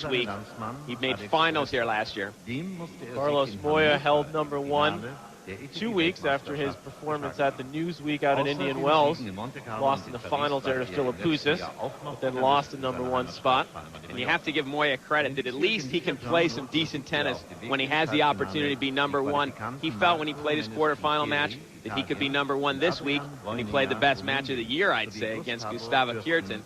week. He made finals here last year. Carlos Moyá held #1 2 weeks after his performance at the Newsweek out in Indian Wells. Lost in the finals there to Philippoussis, but then lost the #1 spot. And you have to give Moyá credit that at least he can play some decent tennis when he has the opportunity to be ¡1. He felt when he played his quarterfinal match that he could be #1 this week, and he played the best match of the year, I'd say, against Gustavo Kuerten,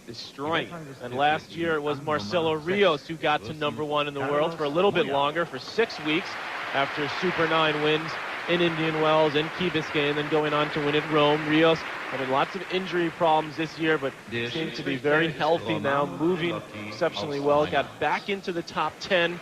destroying him. And last year it was Marcelo Rios who got to #1 in the world for a little bit longer, for 6 weeks, after Super 9 wins in Indian Wells and Key Biscayne, and then going on to win at Rome. Rios having lots of injury problems this year, but seems to be very healthy now, moving exceptionally well. Got back into the top 10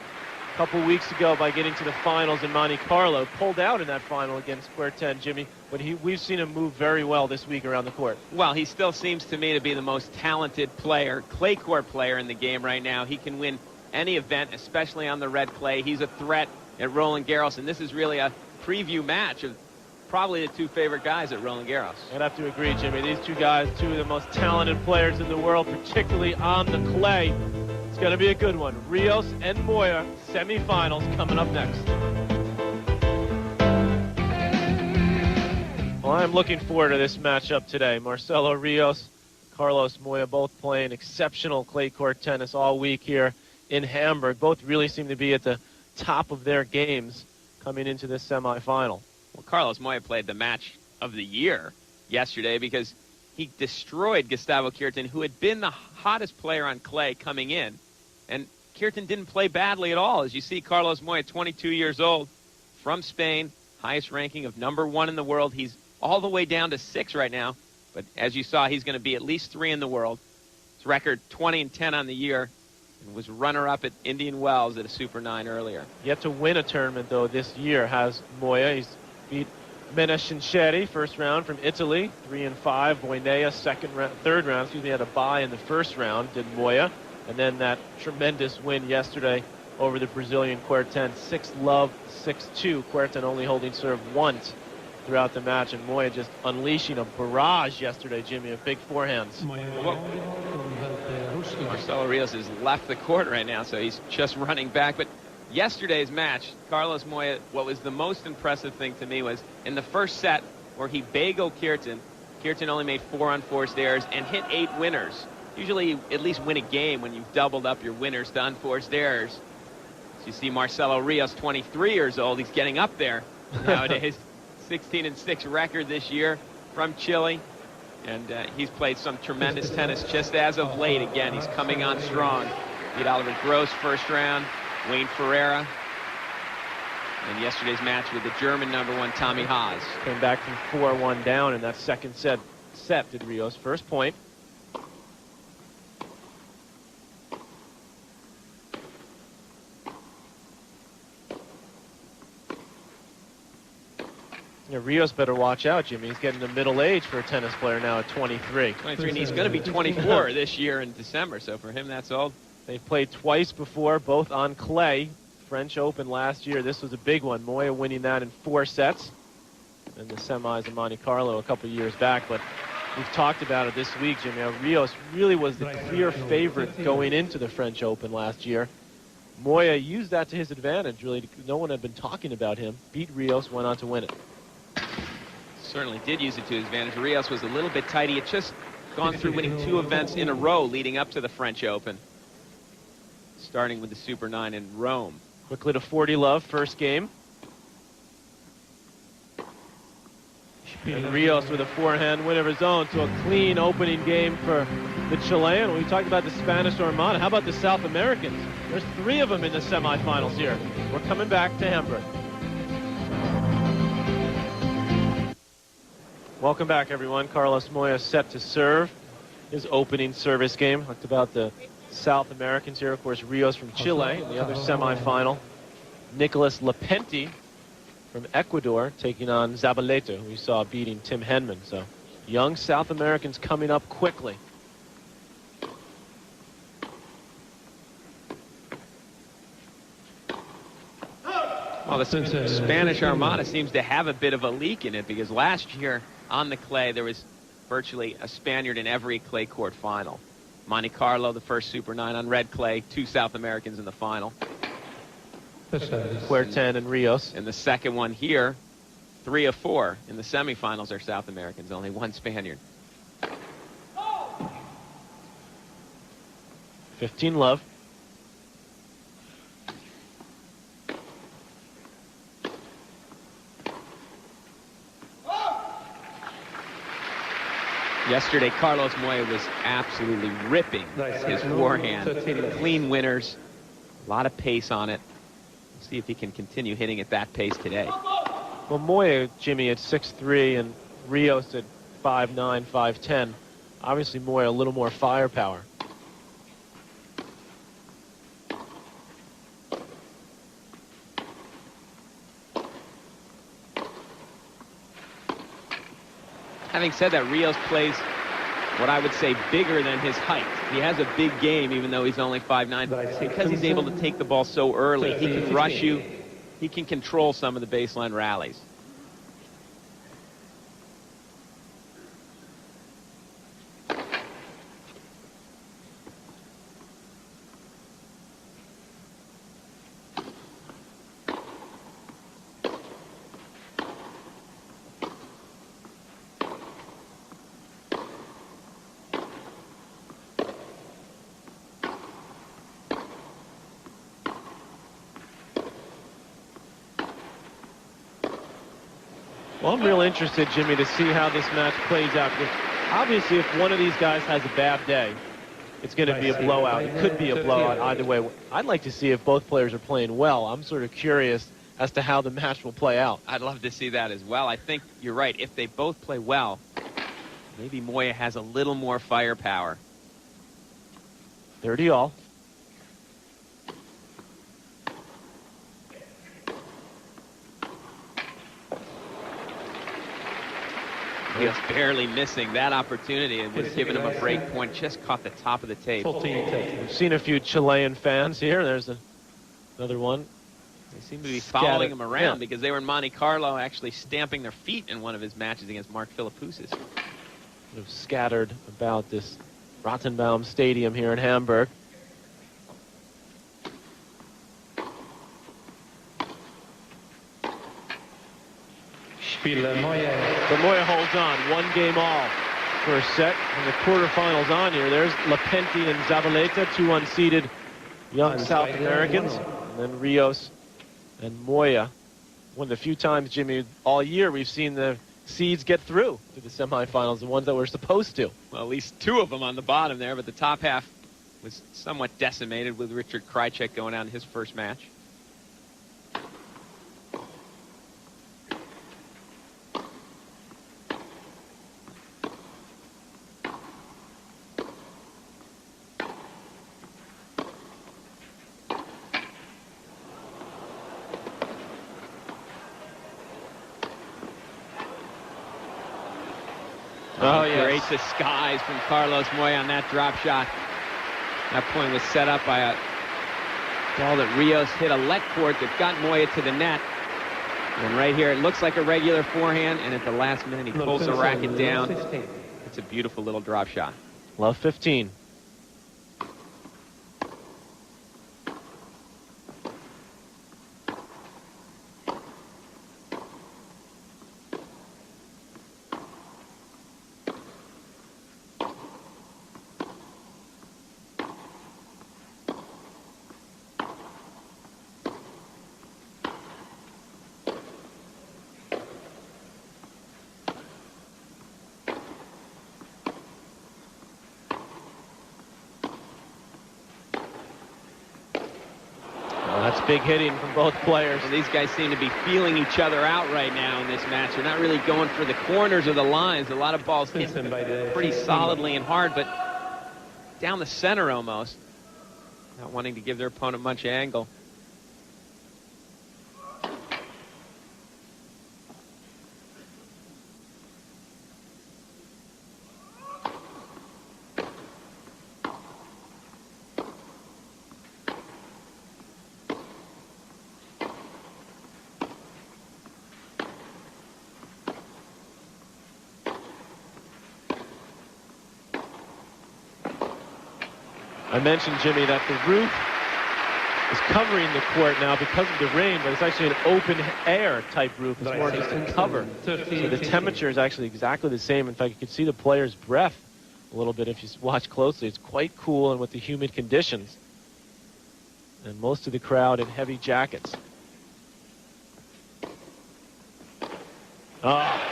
a couple weeks ago by getting to the finals in Monte Carlo. Pulled out in that final against Kuerten, Jimmy, but we've seen him move very well this week around the court. Well, he still seems to me to be the most talented player, clay court player in the game right now. He can win any event, especially on the red clay. He's a threat at Roland Garros, and this is really a preview match of probably the 2 favorite guys at Roland Garros. I'd have to agree, Jimmy. These 2 guys, 2 of the most talented players in the world, particularly on the clay. It's going to be a good one. Rios and Moyá, semifinals coming up next. Well, I'm looking forward to this matchup today. Marcelo Rios, Carlos Moyá, both playing exceptional clay court tennis all week here in Hamburg. Both really seem to be at the top of their games coming into this semifinal. Well, Carlos Moyá played the match of the year yesterday because he destroyed Gustavo Kuerten, who had been the hottest player on clay coming in. And Kuerten didn't play badly at all. As you see, Carlos Moyá, 22 years old, from Spain, highest ranking of #1 in the world. He's all the way down to 6 right now. But as you saw, he's going to be at least 3 in the world. His record 20-10 on the year. And was runner-up at Indian Wells at a Super 9 earlier. Yet to win a tournament, though, this year has Moyá. He's beat Menescincieri, first round from Italy, 3-5. Boinea, third round. Excuse me, had a bye in the first round, did Moyá. And then that tremendous win yesterday over the Brazilian Kuerten, 6-love, 6-2. Kuerten only holding serve once throughout the match, and Moyá just unleashing a barrage yesterday, Jimmy, of big forehands. Marcelo Rios has left the court right now, so he's just running back. But yesterday's match, Carlos Moyá, what was the most impressive thing to me was in the first set where he bageled Kuerten. Kuerten only made 4 unforced errors and hit 8 winners. Usually you at least win a game when you've doubled up your winners to unforced errors. So you see Marcelo Rios, 23 years old. He's getting up there nowadays. 16-6 record this year from Chile. And he's played some tremendous tennis just as of late. Again, he's coming on strong. Beat Oliver Gross first round, Wayne Ferreira. And yesterday's match with the German #1, Tommy Haas. Came back from 4-1 down in that second set did Rios. First point. Yeah, Rios better watch out, Jimmy. He's getting to middle age for a tennis player now at 23. 23, and he's going to be 24 this year in December, so for him that's old. They've played twice before, both on clay. French Open last year. This was a big one. Moyá winning that in 4 sets. And the semis in Monte Carlo a couple years back. But we've talked about it this week, Jimmy. Rios really was the clear favorite going into the French Open last year. Moyá used that to his advantage, really. No one had been talking about him. Beat Rios, went on to win it. Certainly did use it to his advantage. Rios was a little bit tight. He had just gone through winning 2 events in a row leading up to the French Open, starting with the Super 9 in Rome. Quickly to 40-love, first game. And Rios with a forehand win of his own, so a clean opening game for the Chilean. We talked about the Spanish Armada. How about the South Americans? There's 3 of them in the semifinals here. We're coming back to Hamburg. Welcome back, everyone. Carlos Moyá set to serve his opening service game. Talked about the South Americans here. Of course, Rios from Chile in the other semifinal. Nicolas Lepenti from Ecuador taking on Zabaleta, who we saw beating Tim Henman. So young South Americans coming up quickly. Well, the Spanish Armada seems to have a bit of a leak in it because last year on the clay there was virtually a Spaniard in every clay court final. Monte Carlo, the first Super 9 on red clay, 2 South Americans in the final. Huerten and Rios. And the second one here, 3 of 4 in the semifinals are South Americans, only 1 Spaniard. 15-love. Yesterday, Carlos Moyá was absolutely ripping his forehand. Clean winners, a lot of pace on it. Let's see if he can continue hitting at that pace today. Well, Moyá, Jimmy, at 6'3", and Rios at 5'9", 5'10". Obviously, Moyá a little more firepower. Having said that, Rios plays what I would say bigger than his height. He has a big game, even though he's only 5'9". Because he's able to take the ball so early, he can rush you. He can control some of the baseline rallies. Well, I'm real interested, Jimmy, to see how this match plays out. Because obviously, if one of these guys has a bad day, it's going to be a blowout. It could be a blowout either way. I'd like to see if both players are playing well. I'm sort of curious as to how the match will play out. I'd love to see that as well. I think you're right. If they both play well, maybe Moyá has a little more firepower. 30-all. He was barely missing that opportunity and was giving him a break point. Just caught the top of the tape. We've seen a few Chilean fans here. There's another one. They seem to be following him around because they were in Monte Carlo actually stamping their feet in one of his matches against Mark Philippoussis. Scattered about this Rottenbaum Stadium here in Hamburg. But Moyá holds on. 1 game all for a set. And the quarterfinals on here. There's Lapenti and Zavaleta, 2 unseeded young South Americans. And then Rios and Moyá. One of the few times, Jimmy, all year we've seen the seeds get through to the semifinals, the ones that were supposed to. Well, at least 2 of them on the bottom there, but the top half was somewhat decimated with Richard Krajicek going out in his first match. Oh, yes. Great disguise from Carlos Moyá on that drop shot. That point was set up by a ball that Rios hit a let court that got Moyá to the net. And right here, it looks like a regular forehand, and at the last minute, he pulls the racket down. It's a beautiful little drop shot. Love 15. That's big hitting from both players. Well, these guys seem to be feeling each other out right now in this match. They're not really going for the corners or the lines. A lot of balls hit pretty solidly and hard, but down the center almost. Not wanting to give their opponent much angle. I mentioned, Jimmy, that the roof is covering the court now because of the rain, but it's actually an open air type roof. It's more just a cover. So the temperature is actually exactly the same. In fact, you can see the player's breath a little bit if you watch closely. It's quite cool, and with the humid conditions. And most of the crowd in heavy jackets. Oh,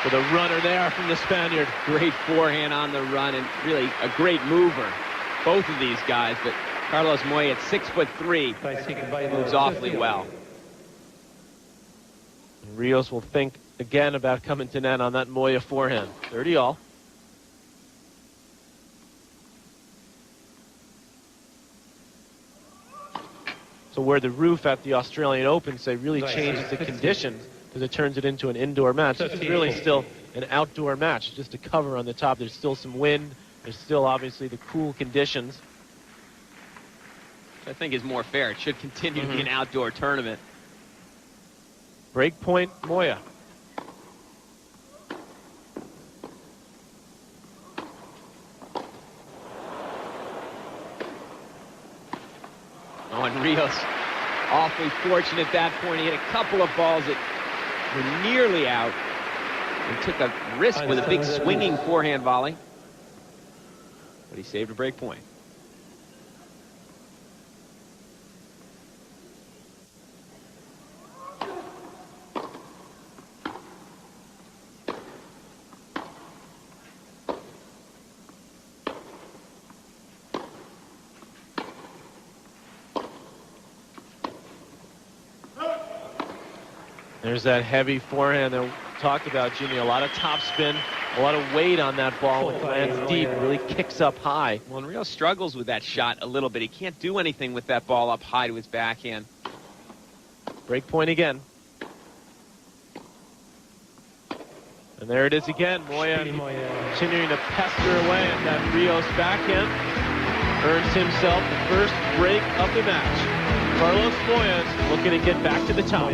for the runner there from the Spaniard. Great forehand on the run, and really a great mover. Both of these guys, but Carlos Moyá at 6'3" moves awfully well. And Rios will think again about coming to net on that Moyá forehand. 30-all. So where the roof at the Australian Open, say, really changes the conditions because it turns it into an indoor match. This is really still an outdoor match, just a cover on the top. There's still some wind. There's still obviously the cool conditions. I think is more fair. It should continue to be an outdoor tournament. Break point, Moyá. Oh, and Rios awfully fortunate at that point. He hit a couple of balls that were nearly out and took a risk with a big swinging forehand volley. But he saved a break point. There's that heavy forehand that we talked about, Jimmy. A lot of topspin, a lot of weight on that ball when it lands deep. It really kicks up high. Well, and Rios struggles with that shot a little bit. He can't do anything with that ball up high to his backhand. Break point again. And there it is again. Moyá continuing to pester away at that Rios backhand. Earns himself the first break of the match. Carlos Moyá looking to get back to the top.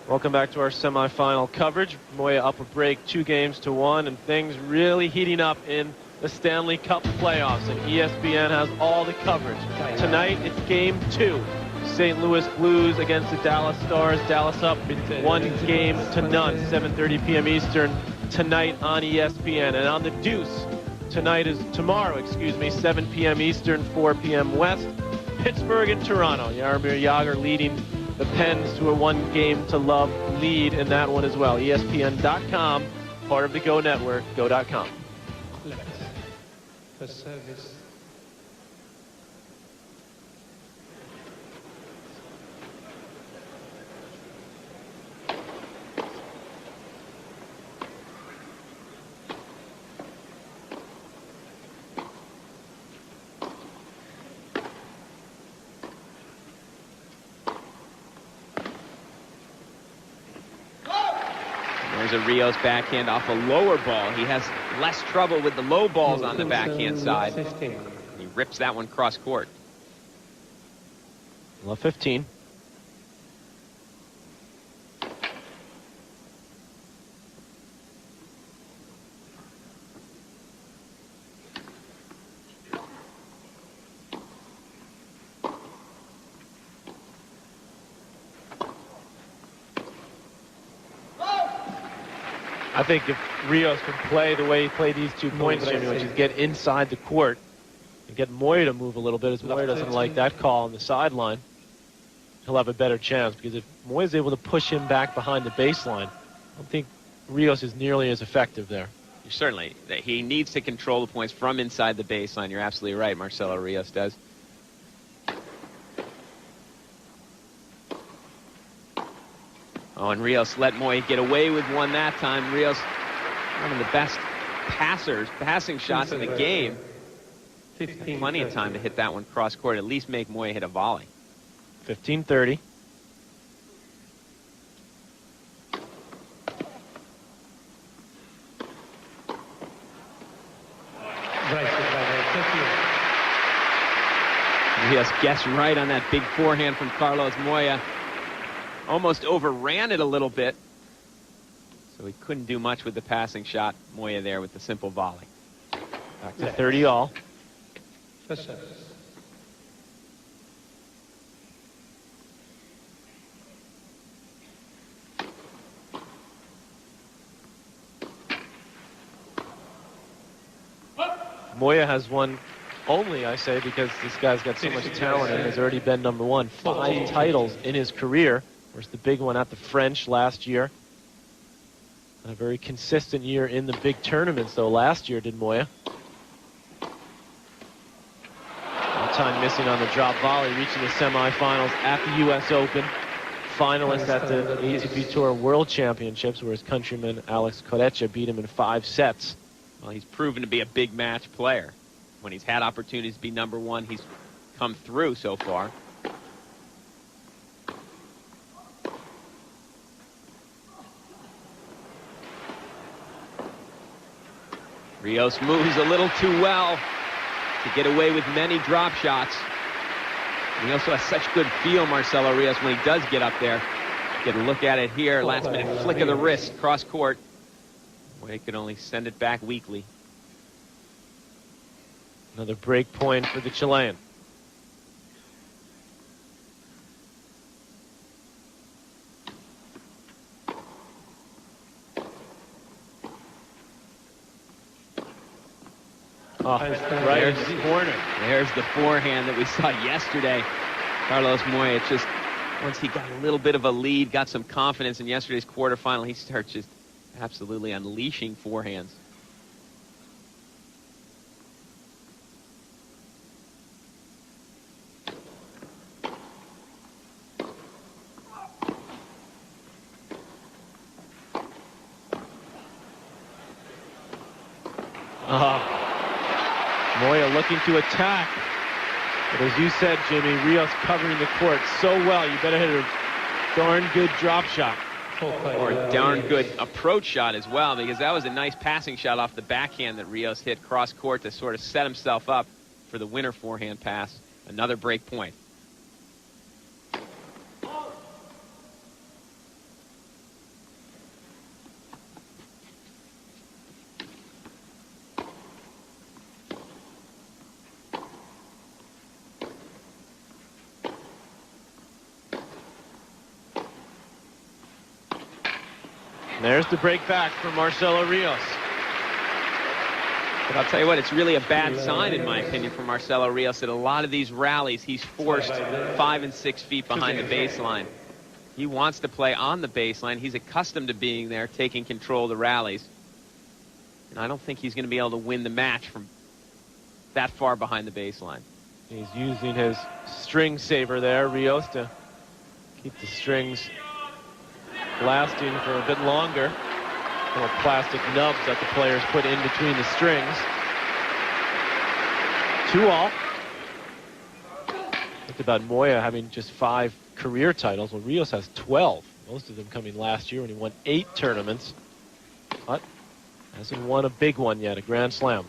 Welcome back to our semifinal coverage. Moyá up a break 2-1, and things really heating up in the Stanley Cup playoffs, and ESPN has all the coverage. Tonight it's game 2. St. Louis Blues against the Dallas Stars. Dallas up 1-0, 7:30 p.m. Eastern tonight on ESPN. And on the Deuce, tomorrow, 7 p.m. Eastern, 4 p.m. West. Pittsburgh and Toronto. Jaromir Jagr leading the Pens to a 1-0 lead in that one as well. ESPN.com, part of the Go Network, go.com. Service. There's a Rios backhand off a lower ball. He has less trouble with the low balls on the backhand side. He rips that one cross court. Love 15. I think if Rios can play the way he played these 2 points, Jimmy, which is get inside the court and get Moyá to move a little bit, as Moyá doesn't like that call on the sideline, he'll have a better chance, because if Moyá's able to push him back behind the baseline, I don't think Rios is nearly as effective there. Certainly. He needs to control the points from inside the baseline. You're absolutely right, Marcelo Rios does. Oh, and Rios let Moyá get away with one that time. Rios, one of the best passing shots in the game. Plenty of time to hit that one cross court, at least make Moyá hit a volley. 15-30. Rios guessed right on that big forehand from Carlos Moyá. Almost overran it a little bit, so he couldn't do much with the passing shot. Moyá there with the simple volley. Back to 30 all. Moyá has won only, I say, because this guy's got so much talent and has already been #1. 5 titles in his career. Where's the big one at the French last year. A very consistent year in the big tournaments, though, last year did Moyá. One time missing on the drop volley, reaching the semifinals at the U.S. Open. Finalist at the ATP Tour World Championships, where his countryman Alex Corretja beat him in 5 sets. Well, he's proven to be a big match player. When he's had opportunities to be #1, he's come through so far. Rios moves a little too well to get away with many drop shots. He also has such good feel, Marcelo Rios, when he does get up there. Get a look at it here. Last minute flick of the wrist, cross court. Boy, he could only send it back weakly. Another break point for the Chilean. Oh, right in the corner. There's the forehand that we saw yesterday. Carlos Moyá, just once he got a little bit of a lead, got some confidence in yesterday's quarterfinal, he starts just absolutely unleashing forehands. Moyá looking to attack. But as you said, Jimmy, Rios covering the court so well, you better hit a darn good drop shot. Or a darn good approach shot as well, because that was a nice passing shot off the backhand that Rios hit cross court to sort of set himself up for the winner forehand pass. Another break point. There's the break back for Marcelo Rios. But I'll tell you what, it's really a bad sign, in my opinion, for Marcelo Rios that a lot of these rallies, he's forced 5 and 6 feet behind the baseline. He wants to play on the baseline. He's accustomed to being there, taking control of the rallies. And I don't think he's going to be able to win the match from that far behind the baseline. He's using his string saver there, Rios, to keep the strings lasting for a bit longer. Little plastic nubs that the players put in between the strings. 2-all. Think about Moyá having just 5 career titles. Well, Rios has 12. Most of them coming last year when he won 8 tournaments. But hasn't won a big one yet, a Grand Slam.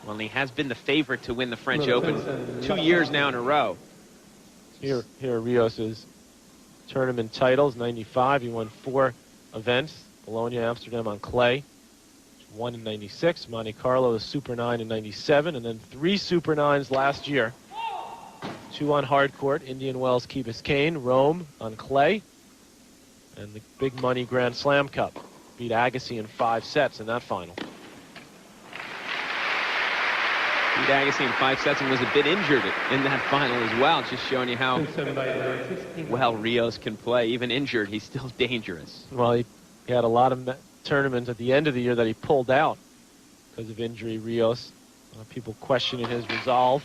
Well, he has been the favorite to win the French Open 2 years now in a row. Here are Rios's tournament titles. 95, he won 4 events. Bologna, Amsterdam on clay. 1 in 96. Monte Carlo, the Super 9 in 97. And then 3 Super 9s last year. 2 on hard court. Indian Wells, Key Biscayne. Rome on clay. And the big money Grand Slam Cup. Beat Agassi in 5 sets in that final. Beat Agassi in 5 sets and was a bit injured in that final as well. Just showing you how well Rios can play. Even injured, he's still dangerous. Well, he had a lot of tournaments at the end of the year that he pulled out because of injury, Rios. People questioning his resolve.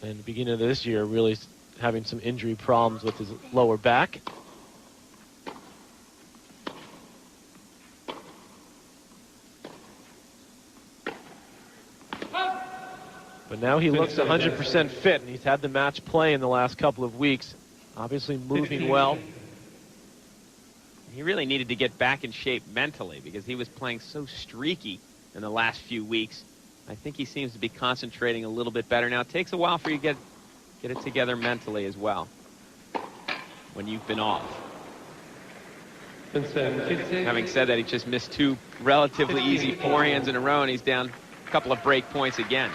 And the beginning of this year, really having some injury problems with his lower back. But now he looks 100% fit, and he's had the match play in the last couple of weeks. Obviously moving well. He really needed to get back in shape mentally because he was playing so streaky in the last few weeks. I think he seems to be concentrating a little bit better now. It takes a while for you to get it together mentally as well when you've been off. Having said that, he just missed 2 relatively easy forehands in a row, and he's down a couple of break points again.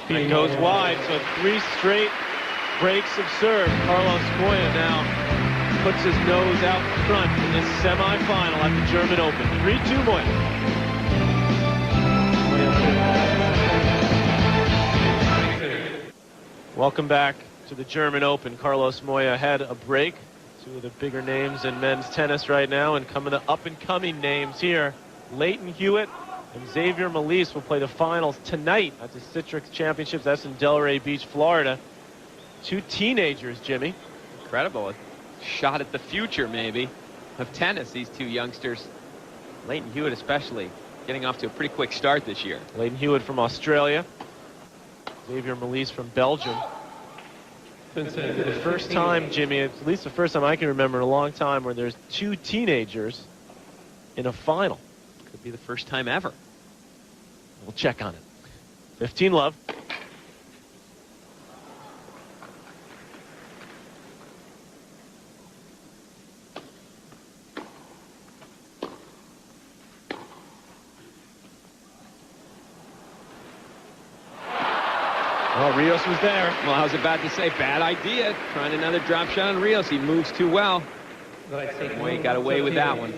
It goes wide, so 3 straight breaks of serve. Carlos Moyá now puts his nose out front in this semifinal at the German Open. 3-2 Moyá. Welcome back to the German Open. Carlos Moyá had a break. 2 of the bigger names in men's tennis right now, and coming to up-and-coming names here. Leighton Hewitt and Xavier Malisse will play the finals tonight at the Citrix Championships. That's in Delray Beach, Florida. 2 teenagers, Jimmy. Incredible. A shot at the future, maybe, of tennis, these 2 youngsters. Leighton Hewitt especially, getting off to a pretty quick start this year. Leighton Hewitt from Australia. Xavier Malisse from Belgium. The first time, Jimmy, at least the first time I can remember in a long time, where there's 2 teenagers in a final. Could be the first time ever. We'll check on it. 15 love. Oh, Rios was there. Well, I was about to say, bad idea. Trying another drop shot on Rios. He moves too well. Boy, he got away with that one.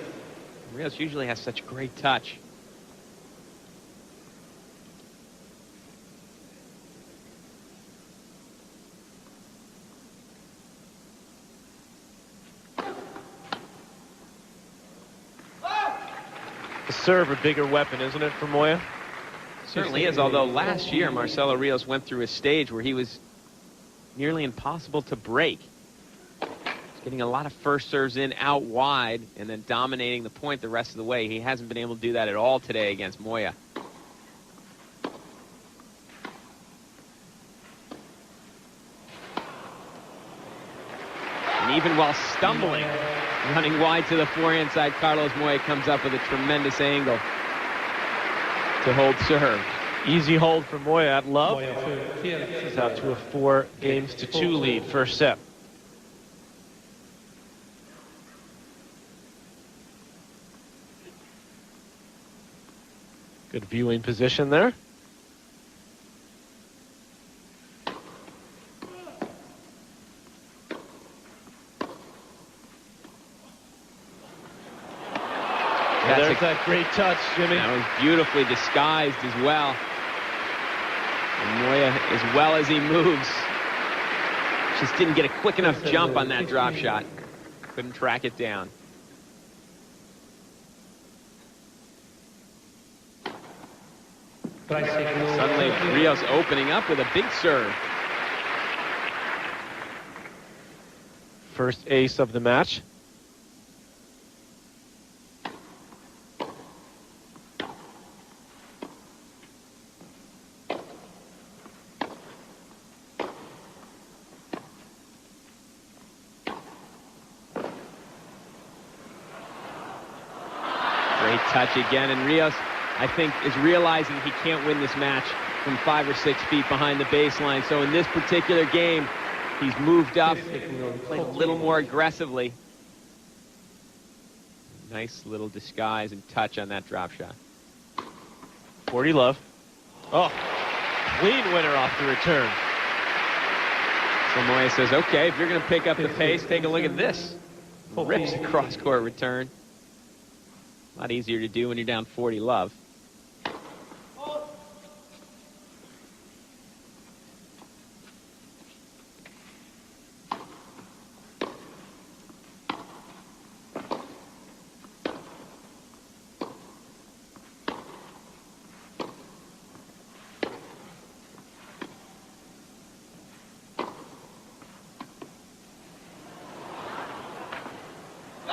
Rios usually has such great touch. The serve, a bigger weapon, isn't it, for Moyá? Certainly is, although last year Marcelo Rios went through a stage where he was nearly impossible to break. He's getting a lot of first serves in out wide and then dominating the point the rest of the way. He hasn't been able to do that at all today against Moyá. And even while stumbling, running wide to the forehand side, Carlos Moyá comes up with a tremendous angle to hold serve. Easy hold for Moyá at love. This is out to a 4-2 lead, first set. Good viewing position there. There's that great touch, Jimmy. That was beautifully disguised as well. And Moyá, as well as he moves, just didn't get a quick enough jump on that drop shot. Couldn't track it down. Suddenly, Rios opening up with a big serve. First ace of the match. Great touch again, and Rios, I think, is realizing he can't win this match from 5 or 6 feet behind the baseline. So in this particular game, he's moved up, played a little more aggressively. Nice little disguise and touch on that drop shot. 40 love. Oh, clean winner off the return. So Moyá says, okay, if you're going to pick up the pace, take a look at this. Rips a cross-court return. A lot easier to do when you're down 40 love.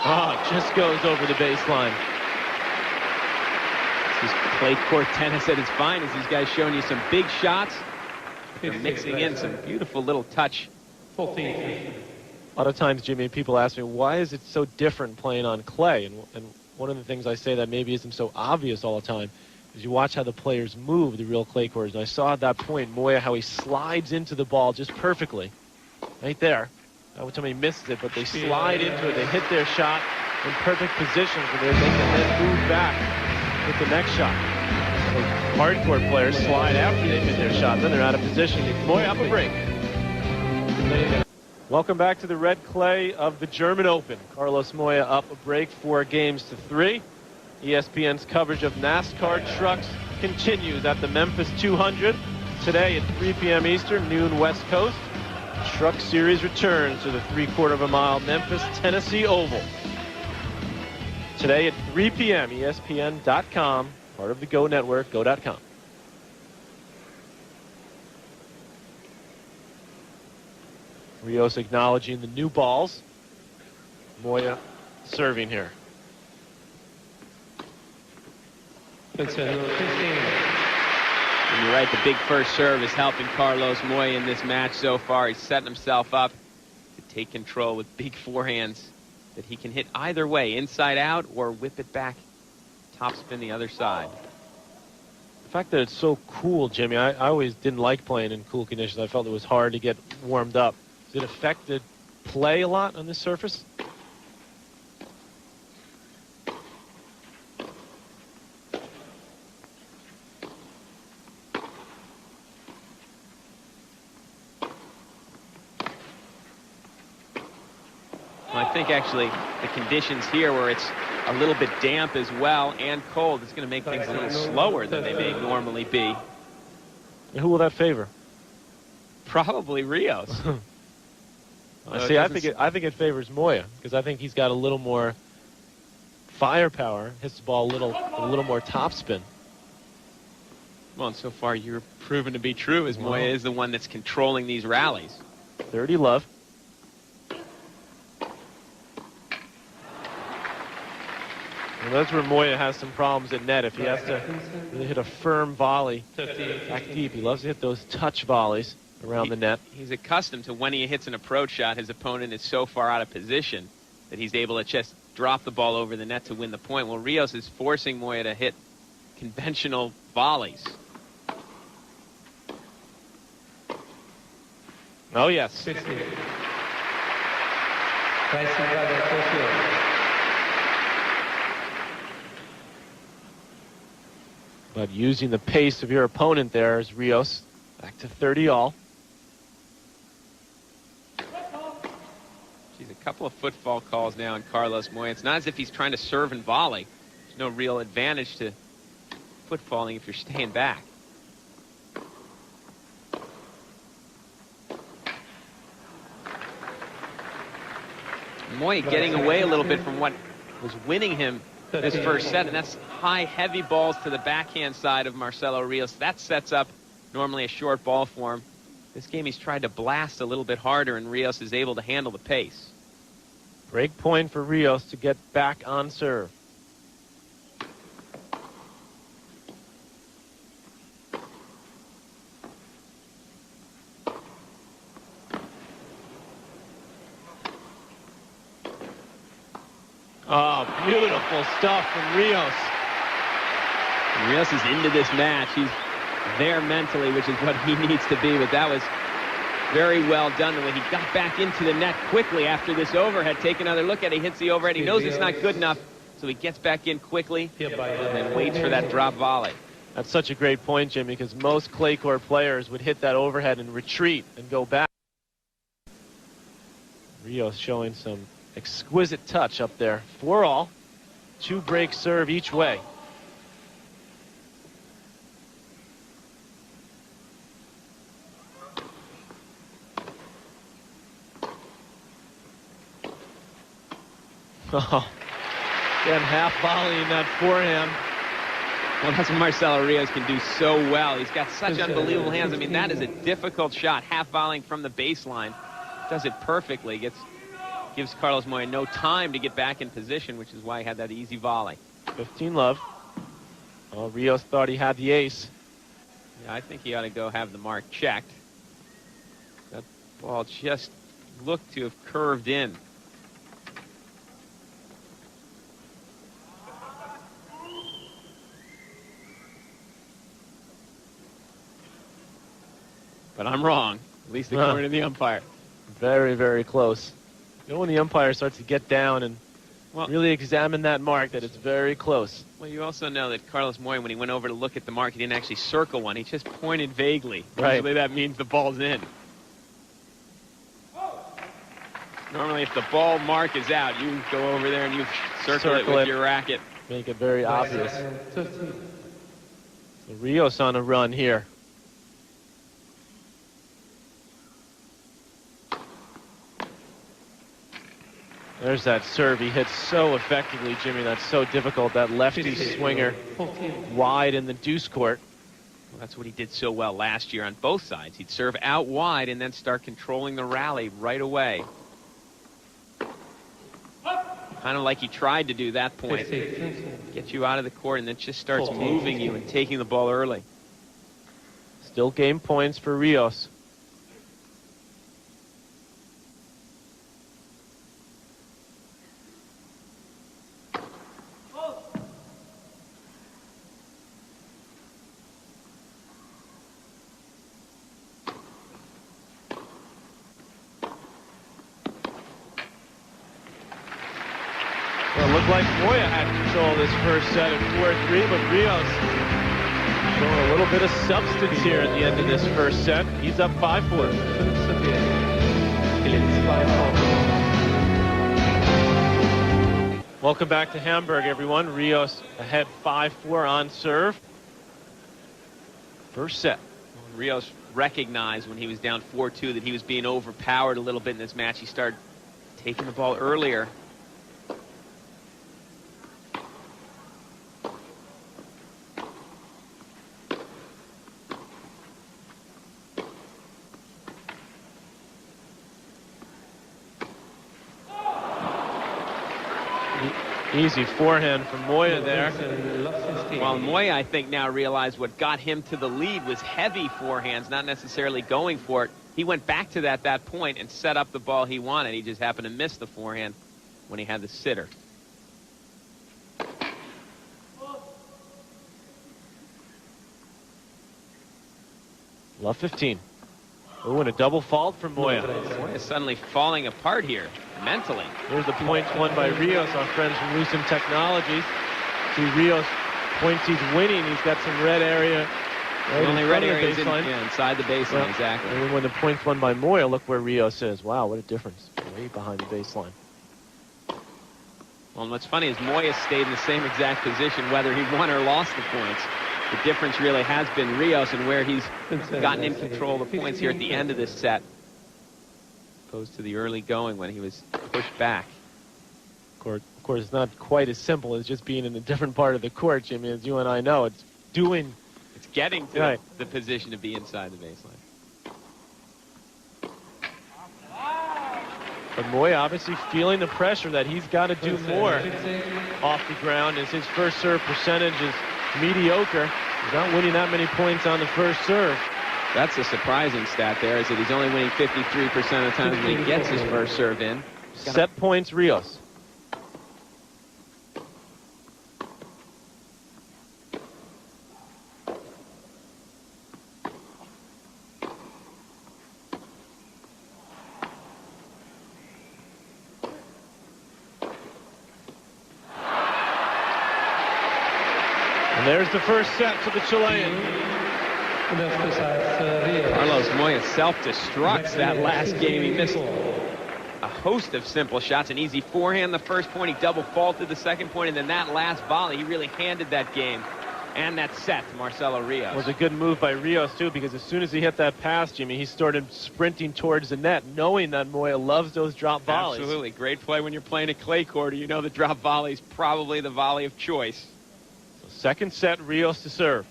Oh, just goes over the baseline. Clay court tennis at its finest. These guys showing you some big shots. They're mixing in some beautiful little touch. 14. A lot of times, Jimmy, people ask me, why is it so different playing on clay? And one of the things I say that maybe isn't so obvious all the time is you watch how the players move the real clay courts. And I saw at that point, Moyá, how he slides into the ball just perfectly. Right there. Every time he misses it, but they slide into it. They hit their shot in perfect positions where they can then move back with the next shot. So hardcourt players slide after they hit their shot, then they're out of position. Moyá up a break. Welcome back to the red clay of the German Open. Carlos Moyá up a break, 4-3. ESPN's coverage of NASCAR trucks continues at the Memphis 200 today at 3 p.m. Eastern, noon West Coast. Truck Series returns to the 3/4 mile Memphis, Tennessee Oval. Today at 3 p.m. ESPN.com, part of the Go Network, go.com. Rios acknowledging the new balls. Moyá serving here. And you're right, the big first serve is helping Carlos Moyá in this match so far. He's setting himself up to take control with big forehands that he can hit either way, inside out or whip it back, topspin the other side. The fact that it's so cool, Jimmy, I always didn't like playing in cool conditions. I felt it was hard to get warmed up. Did it affect the play a lot on this surface? Well, I think actually the conditions here where it's a little bit damp as well and cold, it's going to make things a little slower than they may normally be. And who will that favor? Probably Rios. See, I think it favors Moyá because I think he's got a little more firepower, hits the ball a little more topspin. Well, and so far you're proven to be true as Moyá is the one that's controlling these rallies. 30 love. And that's where Moyá has some problems at net. If he has to really hit a firm volley back deep, he loves to hit those touch volleys around the net. He's accustomed to when he hits an approach shot, his opponent is so far out of position that he's able to just drop the ball over the net to win the point. Well, Rios is forcing Moyá to hit conventional volleys. Oh, yes. But using the pace of your opponent there is Rios. Back to 30 all. She's a couple of footfall calls now in Carlos Moyá. It's not as if he's trying to serve and volley. There's no real advantage to footfalling if you're staying back. Moyá getting away a little bit from what was winning him this first set, and that's high, heavy balls to the backhand side of Marcelo Rios. That sets up normally a short ball for him. This game he's tried to blast a little bit harder, and Rios is able to handle the pace. Break point for Rios to get back on serve. Oh, beautiful stuff from Rios. Rios is into this match. He's there mentally, which is what he needs to be, but that was very well done the way he got back into the net quickly after this overhead. Take another look at it. He hits the overhead. He knows it's not good enough, so he gets back in quickly and then waits for that drop volley. That's such a great point, Jimmy, because most clay court players would hit that overhead and retreat and go back. Rios showing some exquisite touch up there. 4 all. 2 break serve each way. Oh, again, half volleying that forehand. Well, that's what Marcelo Rios can do so well. He's got such unbelievable hands. I mean, that is a difficult shot. Half volleying from the baseline. Does it perfectly. Gives Carlos Moyá no time to get back in position, which is why he had that easy volley. 15 love. Well, Rios thought he had the ace. Yeah, I think he ought to go have the mark checked. That ball just looked to have curved in. But I'm wrong, at least according to the umpire. Very, very close. You know, when the umpire starts to get down and really examine that mark, that it's very close. Well, you also know that Carlos Moyá, when he went over to look at the mark, he didn't actually circle one. He just pointed vaguely. Right. Usually that means the ball's in. Normally, if the ball mark is out, you go over there and you circle it with your racket. Make it very obvious. So Rios on a run here. There's that serve. He hits so effectively, Jimmy. That's so difficult. That lefty swinger wide in the deuce court. Well, that's what he did so well last year on both sides. He'd serve out wide and then start controlling the rally right away. Kind of like he tried to do that point. Get you out of the court and then just starts moving you and taking the ball early. Still game points for Rios. Like Moyá had control of this first set at 4-3, but Rios showing a little bit of substance here at the end of this first set. He's up 5-4. Welcome back to Hamburg, everyone. Rios ahead 5-4 on serve. First set. Rios recognized when he was down 4-2 that he was being overpowered a little bit in this match. He started taking the ball earlier. Easy forehand from Moyá there. Well, Moyá, I think, now realized what got him to the lead was heavy forehands, not necessarily going for it. He went back to that point and set up the ball he wanted. He just happened to miss the forehand when he had the sitter. Love 15. Oh, and a double fault from Moyá. Moyá is suddenly falling apart here, mentally. Here's the points won by Rios, our friends from Lucent Technologies. See Rios points he's winning. He's got some red area. The only red area is inside the baseline, exactly. And when the points won by Moyá, look where Rios is. Wow, what a difference. Way behind the baseline. Well, and what's funny is Moyá stayed in the same exact position whether he won or lost the points. The difference really has been Rios and where he's gotten in control of the points here at the end of this set, opposed to the early going when he was pushed back. Of course, it's not quite as simple as just being in a different part of the court, Jimmy. As you and I know, it's getting to the position to be inside the baseline. But Moyá obviously feeling the pressure that he's got to do more off the ground, as his first serve percentage is mediocre. He's not winning that many points on the first serve. That's a surprising stat there, is that he's only winning 53% of the times when he gets his first serve in. Set points, Rios. And there's the first set to the Chilean. Carlos Moyá self-destructs that last game. He missed a host of simple shots. An easy forehand the first point. He double faulted the second point. And then that last volley, he really handed that game and that set to Marcelo Rios. It was a good move by Rios, too, because as soon as he hit that pass, Jimmy, he started sprinting towards the net, knowing that Moyá loves those drop volleys. Absolutely. Great play when you're playing a clay court. You know the drop volley is probably the volley of choice. So second set, Rios to serve.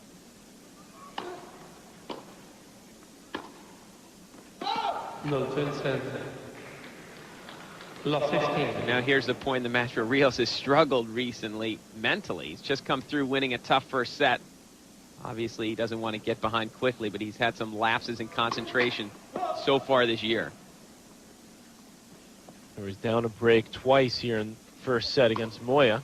Love 15. And now here's the point in the match where Rios has struggled recently mentally. He's just come through winning a tough first set. Obviously, he doesn't want to get behind quickly, but he's had some lapses in concentration so far this year. He was down a break twice here in the first set against Moyá.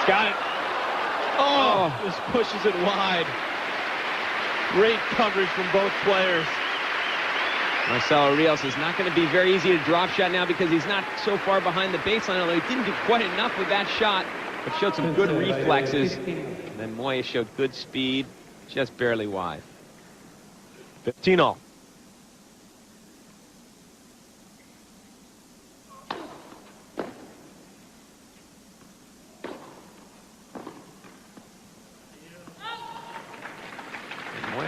Got it. Oh, just pushes it wide. Great coverage from both players. Marcelo Rios is not going to be very easy to drop shot now because he's not so far behind the baseline, although he didn't do quite enough with that shot, but showed some good reflexes. And then Moyá showed good speed, just barely wide. 15-all.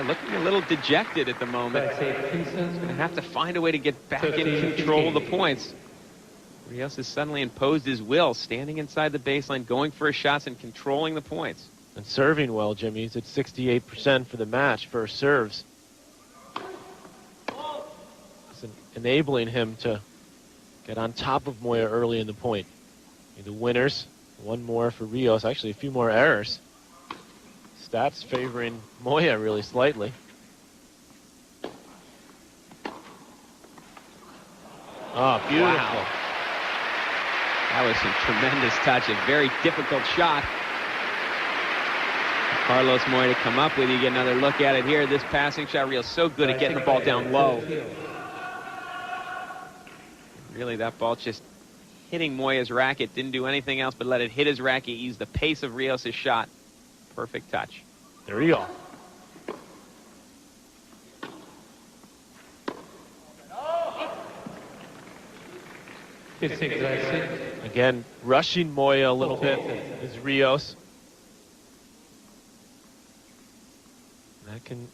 Looking a little dejected at the moment. He's going to have to find a way to get back in control of the points. Rios has suddenly imposed his will, standing inside the baseline, going for his shots and controlling the points. And serving well, Jimmy. He's at 68% for the match, first serves. It's enabling him to get on top of Moyá early in the point. The winners, one more for Rios, actually a few more errors. Stats favoring Moyá really slightly. Oh, beautiful. Wow. That was some tremendous touch. A very difficult shot. Carlos Moyá to come up with. You get another look at it here. This passing shot, Rios so good at getting the ball down low. Really, that ball just hitting Moya's racket. Didn't do anything else but let it hit his racket. Used the pace of Rios' shot. Perfect touch. There we go. Again, rushing Moyá a little bit is Rios. That can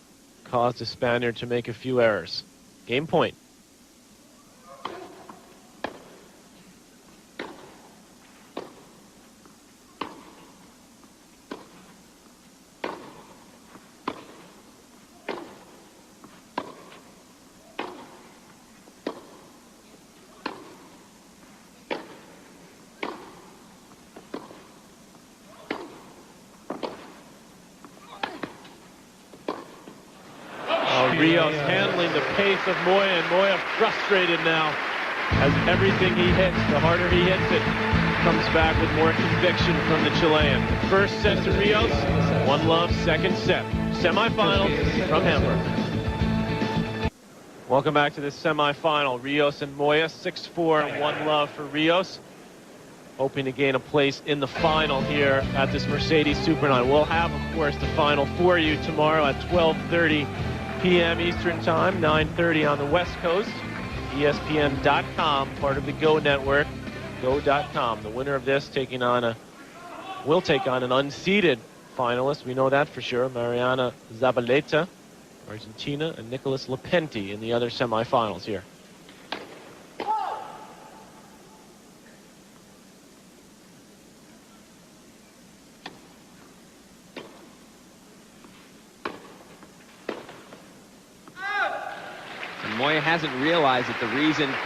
cause the Spaniard to make a few errors. Game point. Rios handling the pace of Moyá, and Moyá frustrated now as everything he hits, the harder he hits it, comes back with more conviction from the Chilean. First set to Rios, 1-love, second set. Semifinals from Hamburg. Welcome back to the semifinal. Rios and Moyá, 6-4, 1-love for Rios. Hoping to gain a place in the final here at this Mercedes Super 9. We'll have, of course, the final for you tomorrow at 12:30 p.m. Eastern Time, 9:30 on the West Coast. ESPN.com, part of the Go Network, Go.com. The winner of this will take on an unseeded finalist. We know that for sure. Mariana Zabaleta, Argentina, and Nicholas Lepenti in the other semifinals here. Moyá hasn't realized that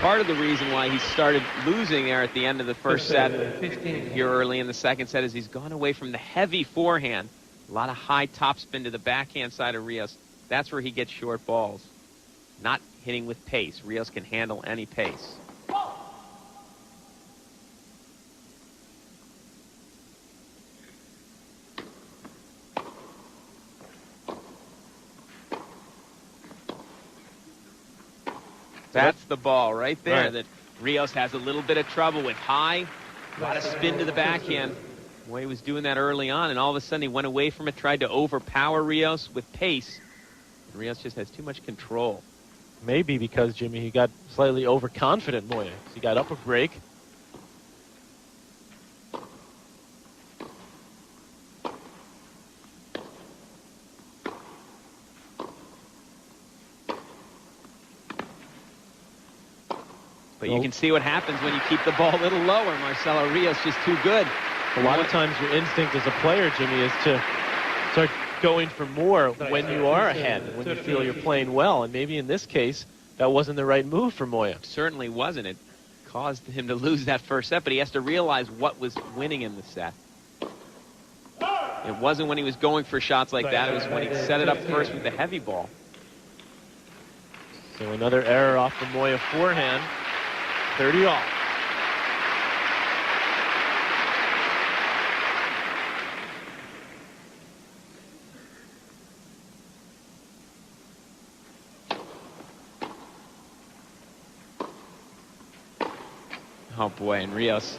part of the reason why he started losing there at the end of the first set here early in the second set is he's gone away from the heavy forehand. A lot of high topspin to the backhand side of Rios. That's where he gets short balls. Not hitting with pace. Rios can handle any pace. That's the ball right there that Rios has a little bit of trouble with. High, a lot of spin to the backhand. Moyá was doing that early on, and all of a sudden he went away from it, tried to overpower Rios with pace. And Rios just has too much control. Maybe because, Jimmy, he got slightly overconfident, Moyá. He got up a break. But you can see what happens when you keep the ball a little lower. Marcelo Rios just too good. A lot of times your instinct as a player, Jimmy, is to start going for more when you are ahead, when you feel you're playing well. And maybe in this case, that wasn't the right move for Moyá. Certainly wasn't. It caused him to lose that first set, but he has to realize what was winning him the set. It wasn't when he was going for shots like that. It was when he set it up first with the heavy ball. So another error off the Moyá forehand. 30 all. Oh boy, and Rios is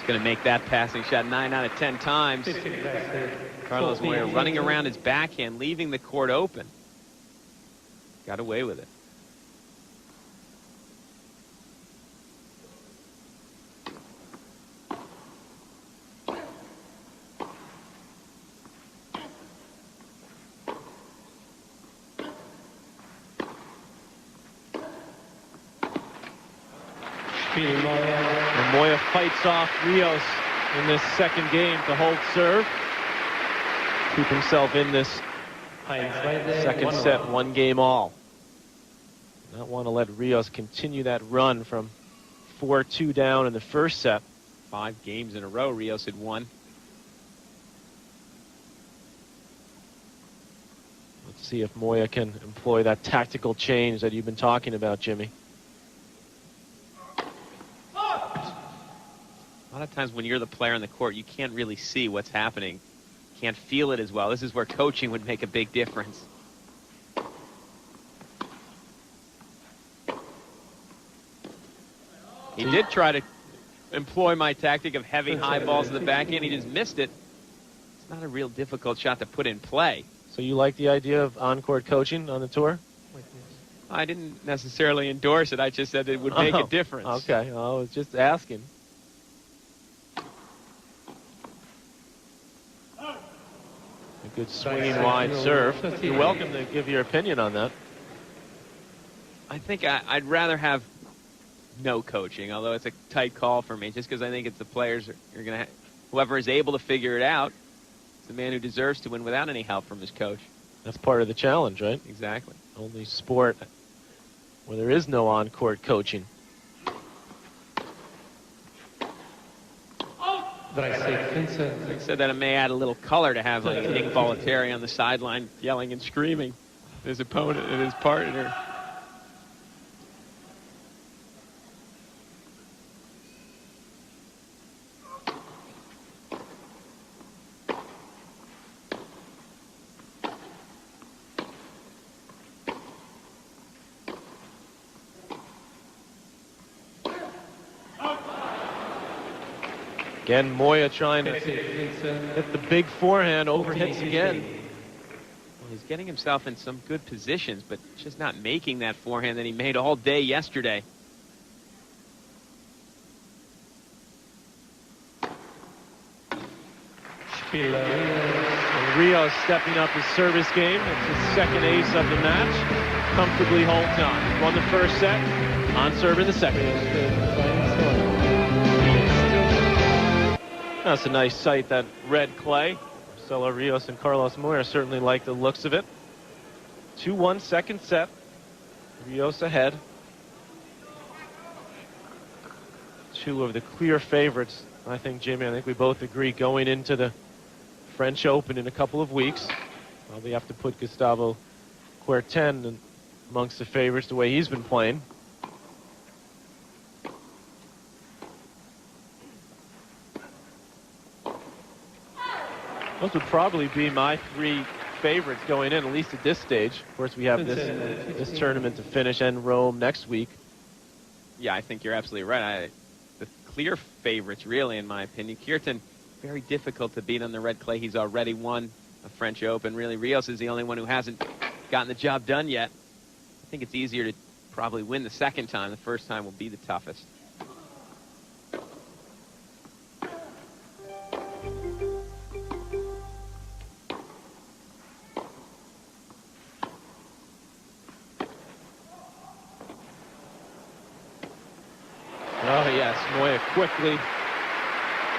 going to make that passing shot 9 out of 10 times. Carlos Moyá running around his backhand, leaving the court open. Got away with it. And Moyá fights off Rios in this second game to hold serve. Keep himself in this second set, 1 game all. Not want to let Rios continue that run from 4-2 down in the first set. 5 games in a row Rios had won. Let's see if Moyá can employ that tactical change that you've been talking about, Jimmy. A lot of times when you're the player on the court, you can't really see what's happening. Can't feel it as well. This is where coaching would make a big difference. He did try to employ my tactic of heavy high balls in the backhand. He just missed it. It's not a real difficult shot to put in play. So you like the idea of on-court coaching on the tour? I didn't necessarily endorse it. I just said it would make a difference. Okay, I was just asking. A good swinging wide serve. You're welcome to give your opinion on that. I think I'd rather have no coaching, although it's a tight call for me, just because I think it's the players you're going to whoever is able to figure it out. It's the man who deserves to win without any help from his coach. That's part of the challenge, right? Exactly. Only sport where there is no on-court coaching. I said that it may add a little color to have like Nick Bollettieri on the sideline yelling and screaming at his opponent and his partner. Again, Moyá trying to hit the big forehand, overhits again. Well, he's getting himself in some good positions, but just not making that forehand that he made all day yesterday. And Rios stepping up his service game. It's his second ace of the match. Comfortably holds on. Won the first set, on serve in the second. That's a nice sight, that red clay. Marcelo Rios and Carlos Moyá certainly like the looks of it. 2-1 second set. Rios ahead. 2 of the clear favorites, I think, Jimmy. I think we both agree going into the French Open in a couple of weeks. Probably have to put Gustavo Kuerten amongst the favorites the way he's been playing. Those would probably be my 3 favorites going in, at least at this stage. Of course, we have this tournament to finish and Rome next week. Yeah, I think you're absolutely right. The clear favorites, really, in my opinion. Kuerten, very difficult to beat on the red clay. He's already won a French Open. Really, Rios is the only one who hasn't gotten the job done yet. I think it's easier to probably win the second time. The first time will be the toughest. Oh, yes. Moyá quickly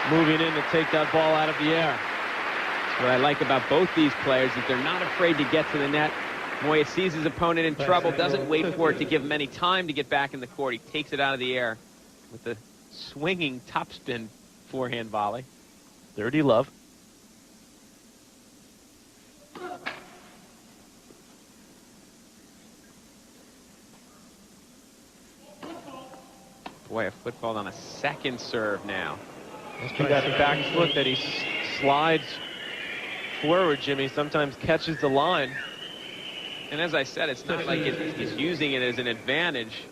moving in to take that ball out of the air. What I like about both these players is they're not afraid to get to the net. Moyá sees his opponent in trouble, doesn't wait for it to give him any time to get back in the court. He takes it out of the air with the swinging topspin forehand volley. Dirty love. Boy, a football on a second serve now. Must be that back foot that he slides forward, Jimmy. Sometimes catches the line. And as I said, it's not like he's using it as an advantage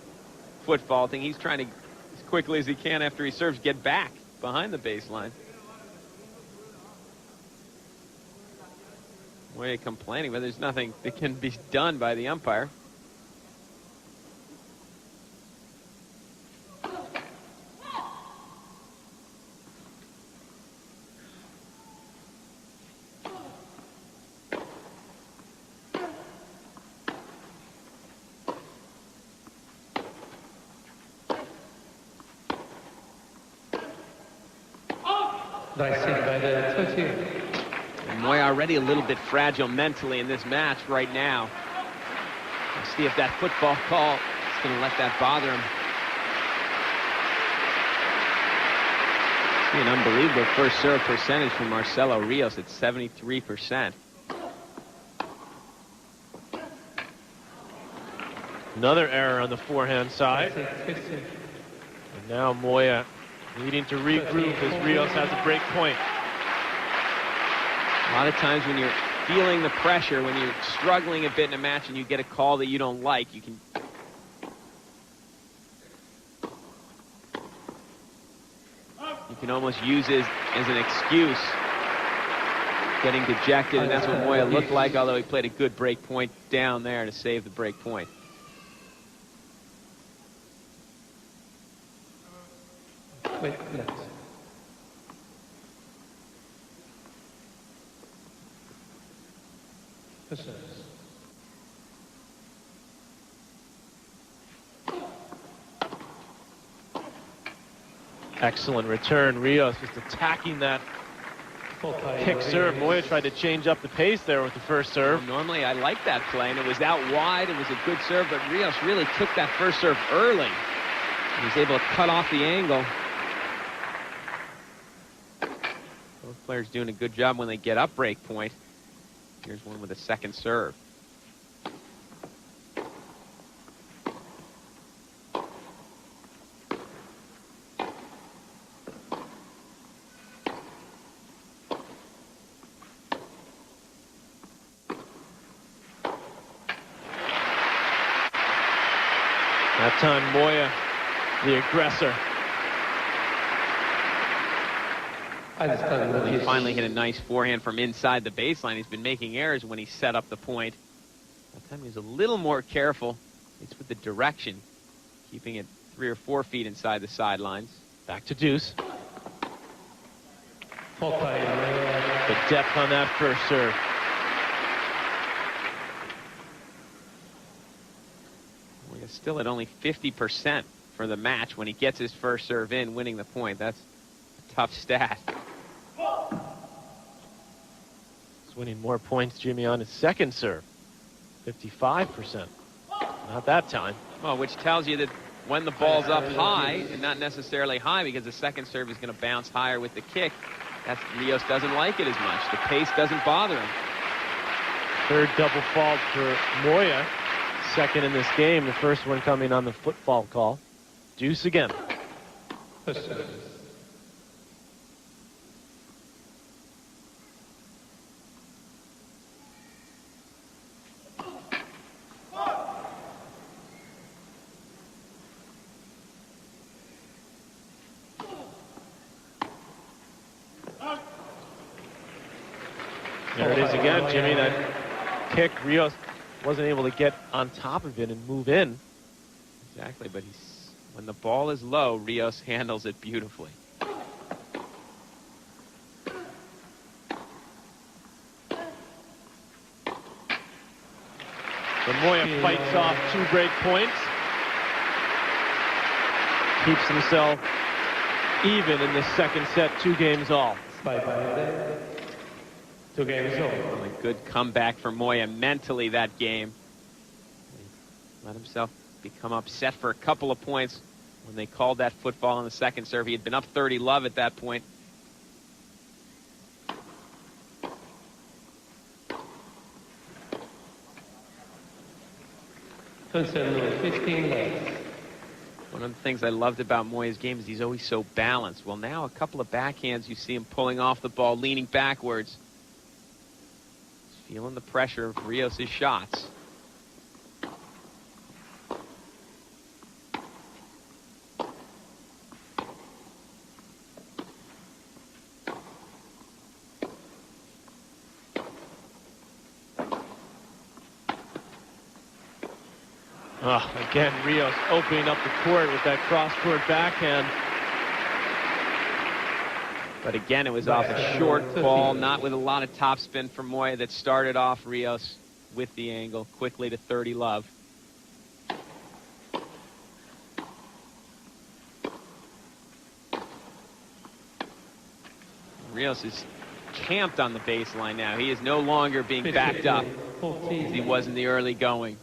football thing. He's trying to, as quickly as he can after he serves, get back behind the baseline. Moyá complaining, but there's nothing that can be done by the umpire. And Moyá already a little bit fragile mentally in this match right now. Let's see if that football call is going to let that bother him. See an unbelievable first serve percentage from Marcelo Rios at 73%. Another error on the forehand side. And now Moyá needing to regroup as Rios has a break point. A lot of times when you're feeling the pressure, when you're struggling a bit in a match and you get a call that you don't like, you can almost use it as an excuse, getting dejected, and that's what Moyá looked like, although he played a good break point down there to save the break point. Wait, yes. Excellent return. Rios just attacking that kick serve. Moyá tried to change up the pace there with the first serve. Well, normally I like that play, and it was out wide. It was a good serve, but Rios really took that first serve early. He was able to cut off the angle. Both players doing a good job when they get up break point. Here's one with a second serve. That time Moyá, the aggressor. He finally hit a nice forehand from inside the baseline. He's been making errors when he set up the point. That time he was a little more careful. It's with the direction, keeping it 3 or 4 feet inside the sidelines. Back to deuce. The depth on that first serve. We're still at only 50% for the match when he gets his first serve in, winning the point. That's a tough stat. He's winning more points, Jimmy, on his second serve. 55%. Not that time. Well, which tells you that when the ball's up high, and not necessarily high because the second serve is going to bounce higher with the kick, Rios doesn't like it as much. The pace doesn't bother him. Third double fault for Moyá. Second in this game. The first one coming on the football call. Deuce again. There it is again, Jimmy. That kick, Rios wasn't able to get on top of it and move in. Exactly, but when the ball is low, Rios handles it beautifully. So Moyá fights off 2 break points. keeps himself even in the second set, 2 games all. 2 games all. A good comeback for Moyá mentally that game. He let himself become upset for a couple of points when they called that football in the second serve. He had been up 30-love at that point. Concern 15 left. One of the things I loved about Moyá's game is he's always so balanced. Well, now a couple of backhands, you see him pulling off the ball, leaning backwards. He's feeling the pressure of Rios' shots. Again, Rios opening up the court with that cross-court backhand. But again, it was off a short ball, not with a lot of topspin from Moyá that started off Rios with the angle quickly to 30-love. Rios is camped on the baseline now. He is no longer being backed up as he was in the early going.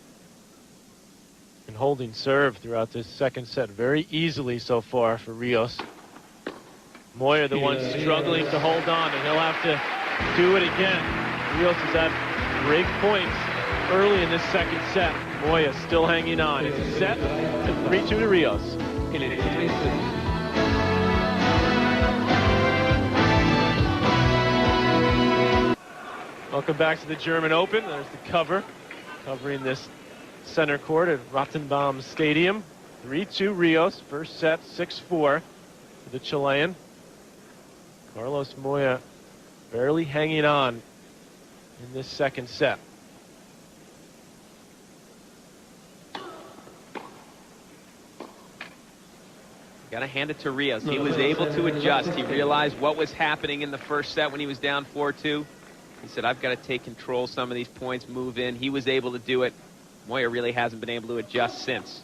And holding serve throughout this second set very easily so far for Rios. Moyá the one struggling to hold on, and he'll have to do it again. Rios is at break points early in this second set. Moyá still hanging on. It's set to 3-2 to Rios. Welcome back to the German Open. There's the cover, covering this center court at Rottenbaum Stadium. 3-2 Rios. First set, 6-4 for the Chilean. Carlos Moyá barely hanging on in this second set. Got to hand it to Rios. He was able to adjust. He realized what was happening in the first set when he was down 4-2. He said, I've got to take control of some of these points, move in. He was able to do it. Moyá really hasn't been able to adjust since.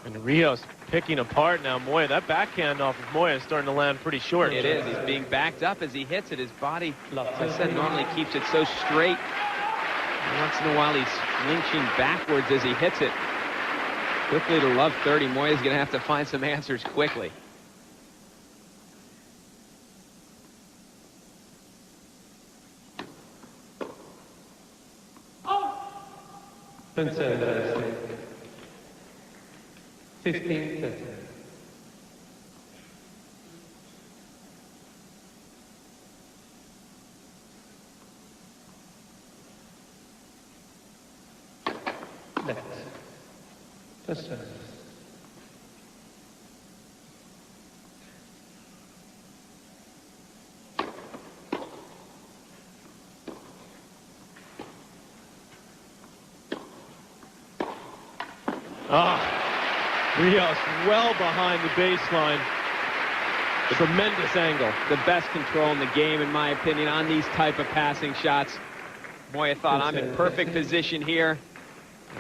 And Rios picking apart now Moyá. That backhand off of Moyá is starting to land pretty short. It is. He's being backed up as he hits it. His body, as I said, normally keeps it so straight. Once in a while, he's flinching backwards as he hits it. Quickly to love 30. Moyá's going to have to find some answers quickly. Concern 15 seconds. Left. Concern. Rios well behind the baseline. Tremendous angle. The best control in the game, in my opinion, on these type of passing shots. Moyá thought, I'm in perfect position here.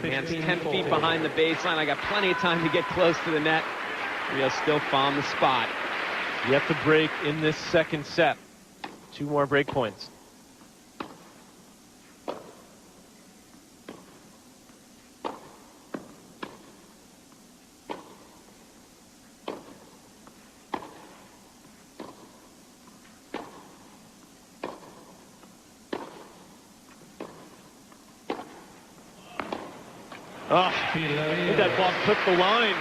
Man's 10 feet behind the baseline. I got plenty of time to get close to the net. Rios still found the spot. Yet to break in this second set. 2 more break points. I think that ball clipped the line.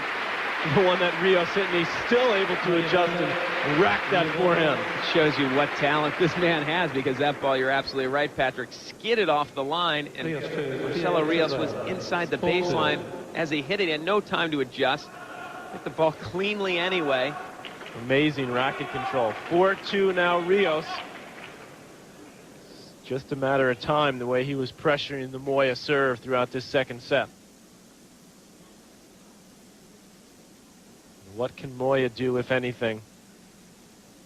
The one that Rios hit, and he's still able to adjust and rack that forehand. It shows you what talent this man has, because that ball, you're absolutely right, Patrick, skidded off the line, and Marcelo Rios was inside the baseline as he hit it. He had no time to adjust. Hit the ball cleanly anyway. Amazing racket control. 4-2 now Rios. It's just a matter of time the way he was pressuring the Moyá serve throughout this second set. What can Moyá do, if anything?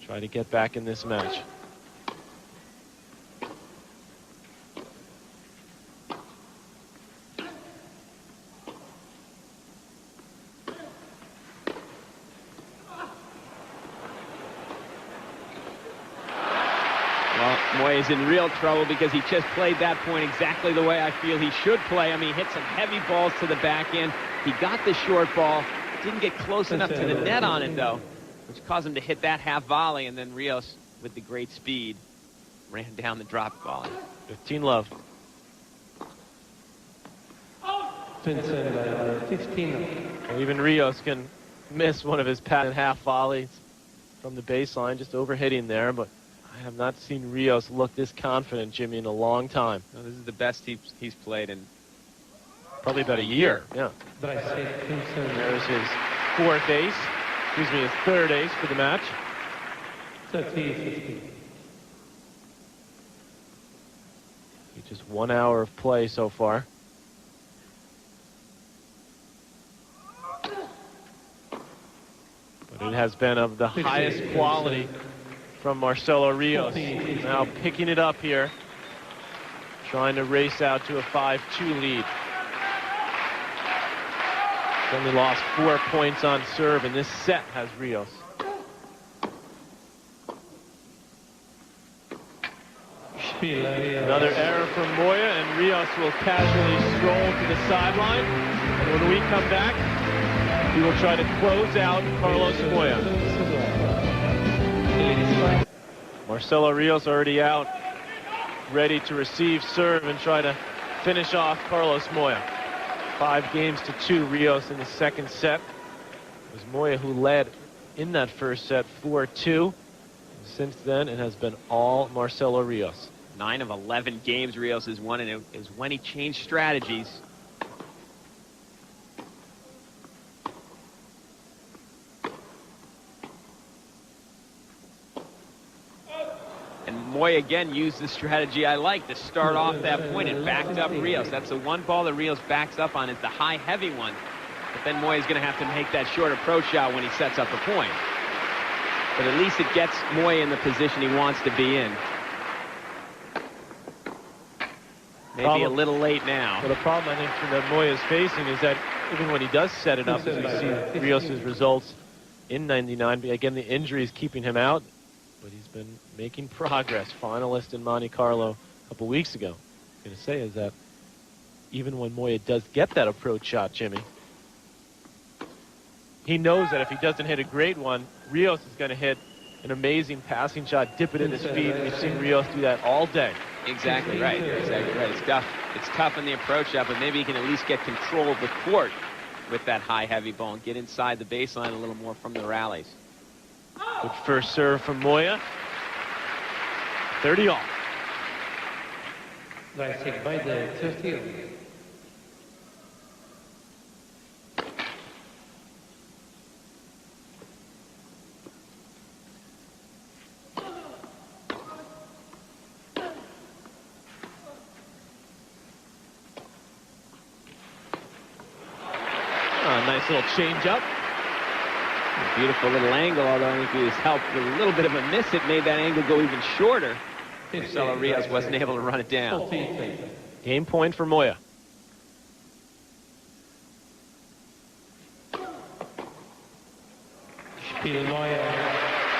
Try to get back in this match. Moyá is in real trouble because he just played that point exactly the way I feel he should play. I mean, he hit some heavy balls to the back end. He got the short ball, didn't get close enough to the net on it, though, which caused him to hit that half volley, and then Rios, with the great speed, ran down the drop volley. 15 love. 15. Well, even Rios can miss one of his patent half volleys from the baseline, just overhitting there, but I have not seen Rios look this confident, Jimmy, in a long time. No, this is the best he's played in probably about a year. Yeah. There's his fourth ace. Excuse me, his third ace for the match. 30-15. Just 1 hour of play so far. But it has been of the highest quality from Marcelo Rios. Now picking it up here, trying to race out to a 5-2 lead. He's only lost 4 points on serve, and this set has Rios. Another error from Moyá, and Rios will casually stroll to the sideline. And when we come back, we will try to close out Carlos Moyá. Marcelo Rios already out, ready to receive serve and try to finish off Carlos Moyá. 5-2, Rios in the second set. It was Moyá who led in that first set 4-2. Since then, it has been all Marcelo Rios. 9 of 11 games Rios has won, and it is when he changed strategies. And Moyá again used the strategy I like to start off that point and backed up Rios. That's the one ball that Rios backs up on, is the high heavy one. But then Moyá's going to have to make that short approach shot when he sets up the point. But at least it gets Moyá in the position he wants to be in. Maybe a little late now. But the problem, I think, that Moyá is facing is that even when he does set it up, as we see Rios' results in 99, again, the injury is keeping him out, but he's been making progress. Finalist in Monte Carlo a couple weeks ago. What I'm going to say is that even when Moyá does get that approach shot, Jimmy, he knows that if he doesn't hit a great one, Rios is going to hit an amazing passing shot, dip it in his feet. We've seen Rios do that all day. Exactly right. Exactly right. It's tough in the approach shot, but maybe he can at least get control of the court with that high, heavy ball and get inside the baseline a little more from the rallies. Good first serve from Moyá. 30 all. Nice hit by the 30. Nice little change up. A beautiful little angle, although I think he was helped with a little bit of a miss. It made that angle go even shorter. Marcelo Rios wasn't able to run it down. Game point for Moyá.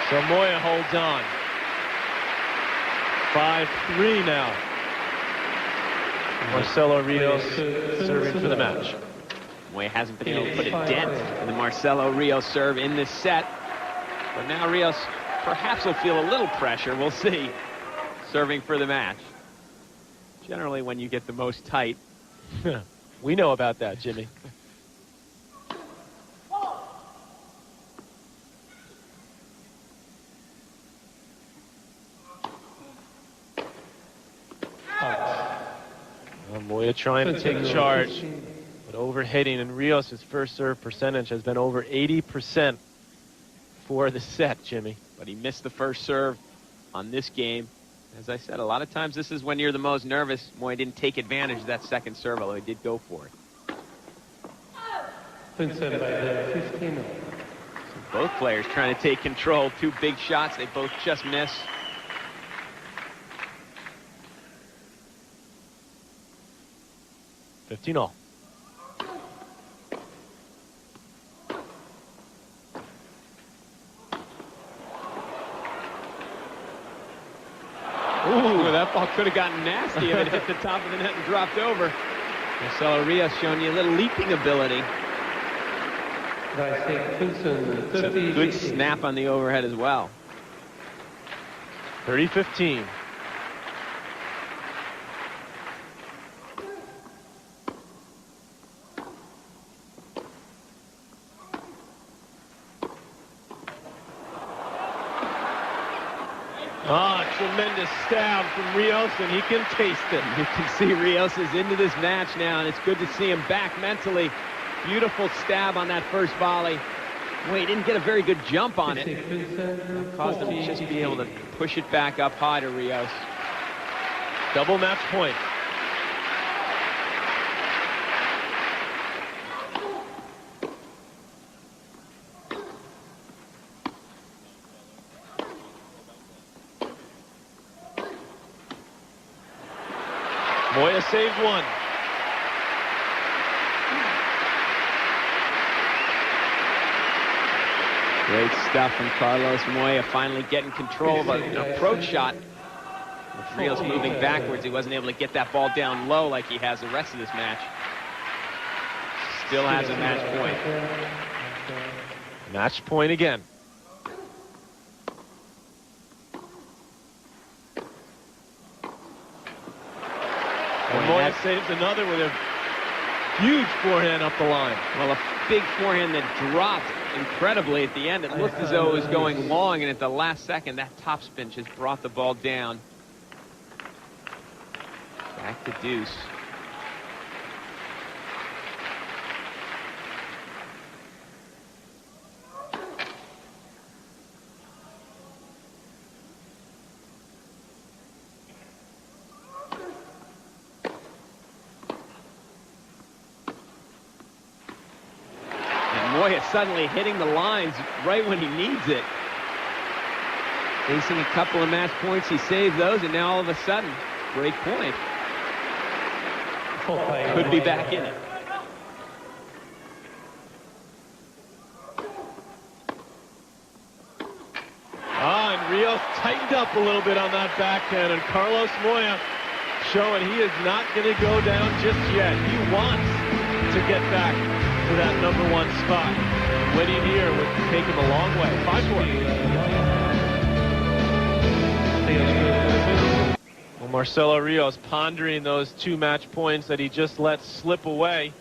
So Moyá holds on. 5-3 now. Marcelo Rios serving for the match. Moyá hasn't been able to put a dent in the Marcelo Rios serve in this set. But now Rios perhaps will feel a little pressure. We'll see. Serving for the match. Generally, when you get the most tight. We know about that, Jimmy. Moyá trying to take charge, but overhitting, and Rios' first serve percentage has been over 80% for the set, Jimmy. But he missed the first serve on this game. As I said, a lot of times this is when you're the most nervous. Moyá didn't take advantage of that second serve, although he did go for it. Both players trying to take control. Two big shots. They both just miss. $15-all. Ooh, that ball could have gotten nasty if it hit the top of the net and dropped over. Marcelo Rios showing you a little leaping ability. It's a good snap on the overhead as well. 30-15. Tremendous stab from Rios, and he can taste it. You can see Rios is into this match now, and it's good to see him back mentally. Beautiful stab on that first volley. Well, he didn't get a very good jump on it. Caused him to just be able to push it back up high to Rios. Double match point. Moyá saved one. Great stuff from Carlos Moyá, finally getting control of an approach shot. With Rios moving backwards, he wasn't able to get that ball down low like he has the rest of this match. Still has a match point. Match point again. Moyá saves another with a huge forehand up the line. Well, a big forehand that dropped incredibly at the end. It looked as though it was going long, and at the last second, that topspin just brought the ball down. Back to deuce. Moyá suddenly hitting the lines right when he needs it. Facing a couple of match points, he saved those, and now all of a sudden, great point. Could be back in it. And Rios tightened up a little bit on that backhand, and Carlos Moyá showing he is not going to go down just yet. He wants to get back to that #1 spot. Winning here would take him a long way. 5-4. Well, Marcelo Rios pondering those 2 match points that he just let slip away.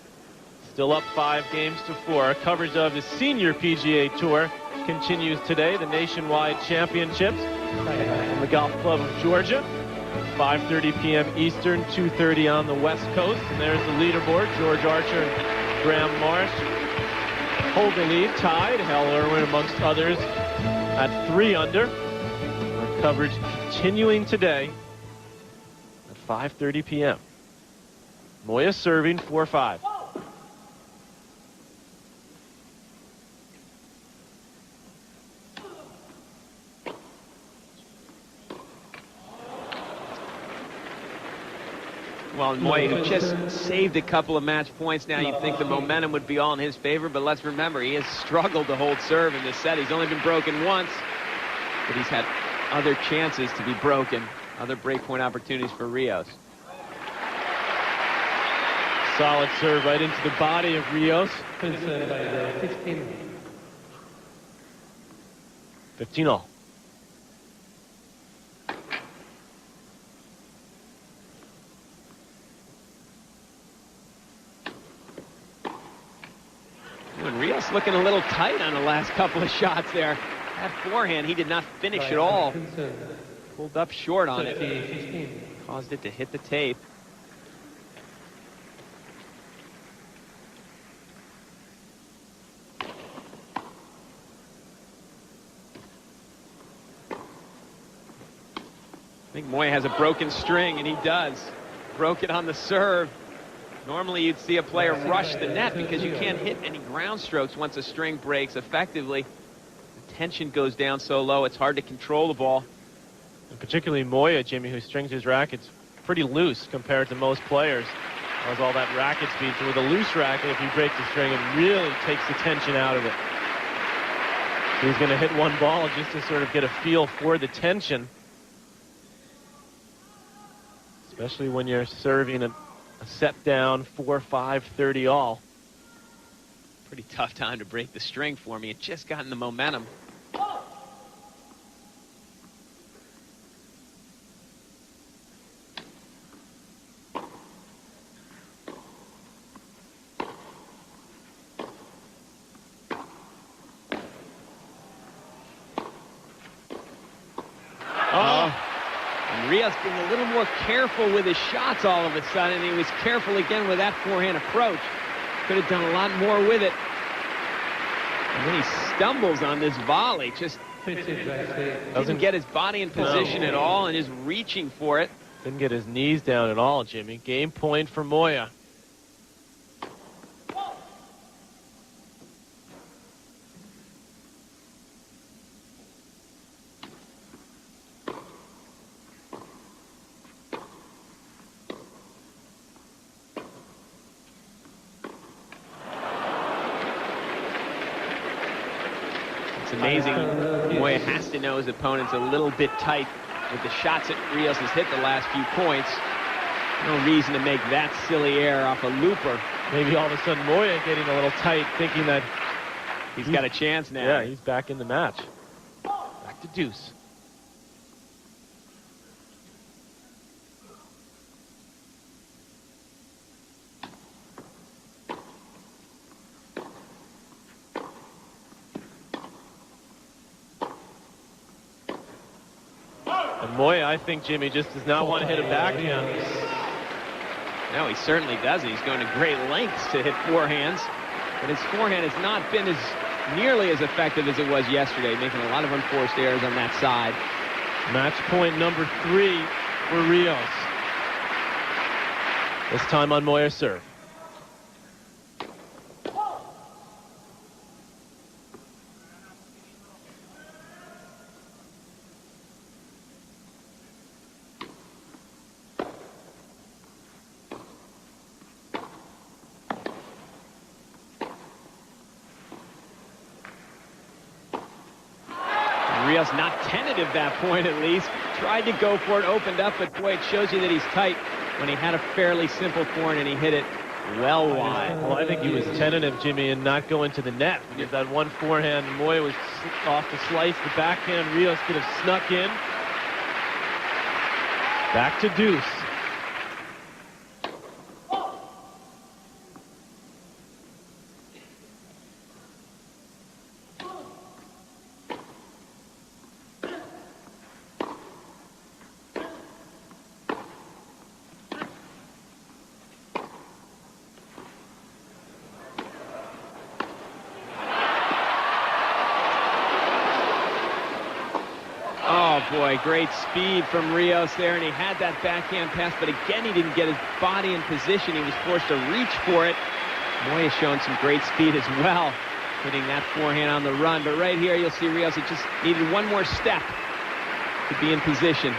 Still up 5-4. Coverage of the Senior PGA Tour continues today. The Nationwide Championships from the Golf Club of Georgia. 5:30 p.m. Eastern, 2:30 on the West Coast. And there's the leaderboard. George Archer and Graham Marsh hold the lead, tied. Hal Irwin amongst others at 3 under. Our coverage continuing today at 5:30 p.m. Moyá serving 4-5. Well, Moyá just saved a couple of match points. Now you'd think the momentum would be all in his favor, but let's remember, he has struggled to hold serve in this set. He's only been broken once, but he's had other chances to be broken, other breakpoint opportunities for Rios. Solid serve right into the body of Rios. 15-all. And Rios looking a little tight on the last couple of shots there. That forehand, he did not finish at all. Pulled up short on it. Caused it to hit the tape. I think Moyá has a broken string, and he does. Broke it on the serve. Normally you'd see a player rush the net because you can't hit any ground strokes once a string breaks effectively. tension goes down so low, it's hard to control the ball. And particularly Moyá, Jimmy, who strings his rackets pretty loose compared to most players. Has all that racket speed. So with a loose racket, if you break the string, it really takes the tension out of it. So he's going to hit one ball just to sort of get a feel for the tension. Especially when you're serving a set down 4-5, 30 all. Pretty tough time to break the string for me. It just gotten the momentum. And Rios being a little more careful with his shots all of a sudden. He was careful again with that forehand approach. Could have done a lot more with it. And then he stumbles on this volley. Just doesn't get his body in position at all and is reaching for it. Didn't get his knees down at all, Jimmy. Game point for Moyá. It's amazing. Moyá has to know his opponent's a little bit tight with the shots that Rios has hit the last few points. No reason to make that silly error off a looper. Maybe all of a sudden Moyá getting a little tight, thinking that he's got a chance now. Yeah, he's back in the match. Back to deuce. And Moyá, I think, Jimmy, just does not want to hit a backhand. No, he certainly doesn't. He's going to great lengths to hit forehands. But his forehand has not been nearly as effective as it was yesterday, making a lot of unforced errors on that side. Match point number 3 for Rios. This time on Moyá's serve. Rios not tentative that point at least. Tried to go for it, opened up, but boy, it shows you that he's tight when he had a fairly simple forehand and he hit it well wide. Well, I think he was tentative, Jimmy, and not going to the net. Because that one forehand, Moyá was off to slice the backhand. Rios could have snuck in. Back to deuce. Oh, boy, great speed from Rios there, and he had that backhand pass, but again, he didn't get his body in position. He was forced to reach for it. Moyá showing some great speed as well, hitting that forehand on the run. But right here, you'll see Rios, it just needed one more step to be in position.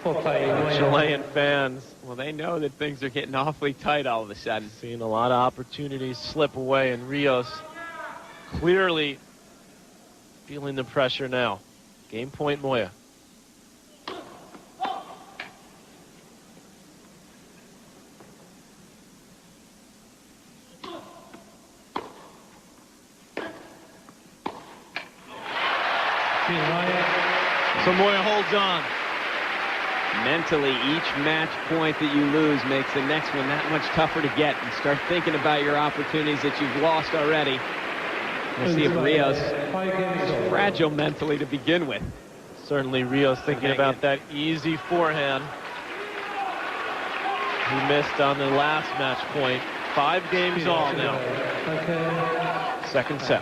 Chilean fans, well, they know that things are getting awfully tight all of a sudden. Seeing a lot of opportunities slip away, and Rios clearly feeling the pressure now. Game point, Moyá. So Moyá holds on. Mentally, each match point that you lose makes the next one that much tougher to get. And start thinking about your opportunities that you've lost already. We'll see if Rios is fragile mentally to begin with. Certainly Rios thinking about that easy forehand. He missed on the last match point. 5 games all now. Second set.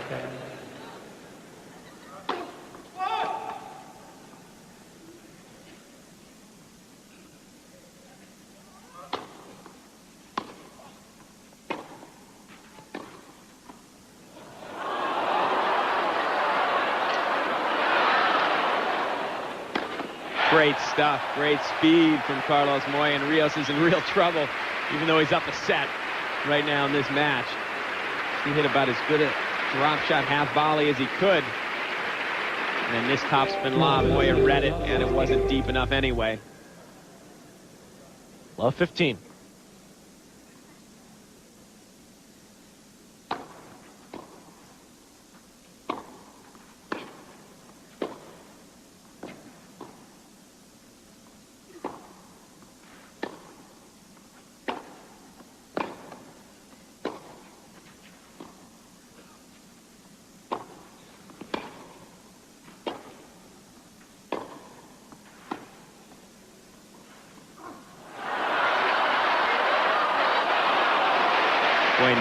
Great stuff. Great speed from Carlos Moyá, and Rios is in real trouble, even though he's up a set right now in this match. He hit about as good a drop shot half volley as he could. And then this topspin lob, Moyá read it, and it wasn't deep enough anyway. Love 15.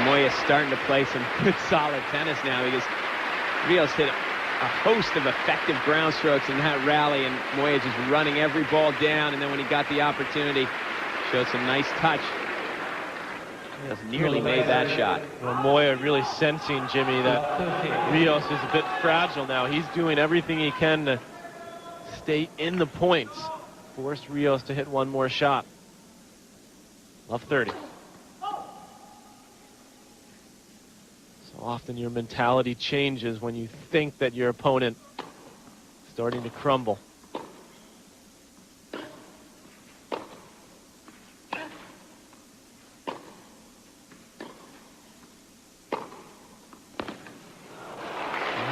Moyá's starting to play some good solid tennis now, because Rios hit a host of effective ground strokes in that rally, and Moyá just running every ball down, and then when he got the opportunity, showed some nice touch. Rios nearly made that shot. Well, Moyá really sensing, Jimmy, that Rios is a bit fragile now. He's doing everything he can to stay in the points, force Rios to hit one more shot. Love 30. Often your mentality changes when you think that your opponent is starting to crumble.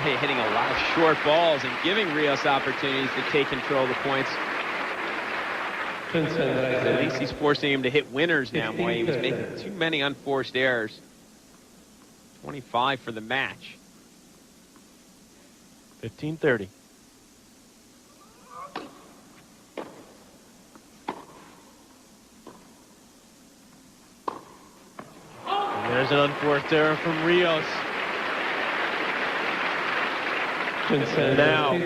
Hitting a lot of short balls and giving Rios opportunities to take control of the points. At least he's forcing him to hit winners now, Moyá. He was making too many unforced errors. 25 for the match. 15-30. And there's an unforced error from Rios. And now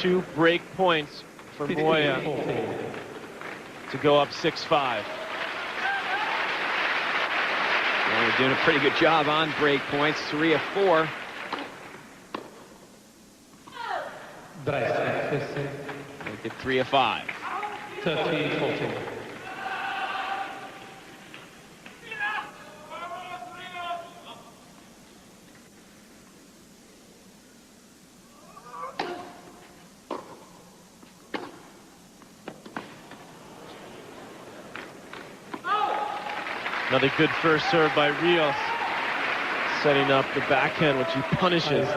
2 break points for Moyá to go up 6-5. Well, we're doing a pretty good job on break points. 3 of 4. Make Make it 3 of 5. 13-14. Another good first serve by Rios, setting up the backhand, which he punishes.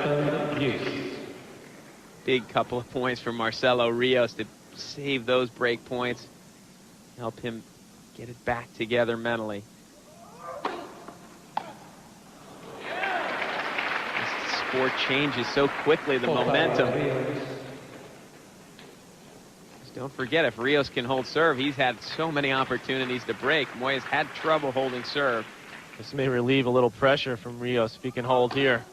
Big couple of points for Marcelo Rios to save those break points, help him get it back together mentally. This sport changes so quickly, the momentum. Don't forget, if Rios can hold serve, he's had so many opportunities to break. Moyá's had trouble holding serve. This may relieve a little pressure from Rios if he can hold here.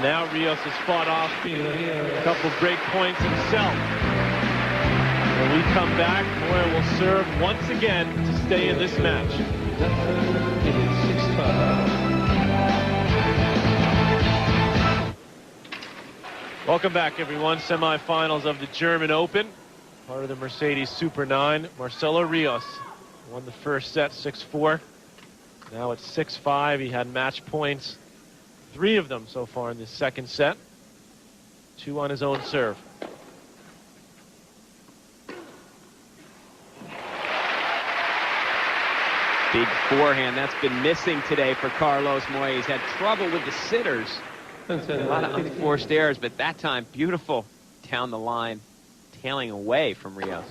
Now Rios has fought off a couple break points himself. When we come back, Moyá will serve once again to stay in this match. It is 6-5. Welcome back, everyone. Semifinals of the German Open, part of the Mercedes Super 9. Marcelo Rios won the first set 6-4. Now it's 6-5. He had match points, 3 of them so far in the second set. 2 on his own serve. Big forehand. That's been missing today for Carlos Moyá. He's had trouble with the sitters. A lot of unforced errors, but that time, beautiful down the line, tailing away from Rios.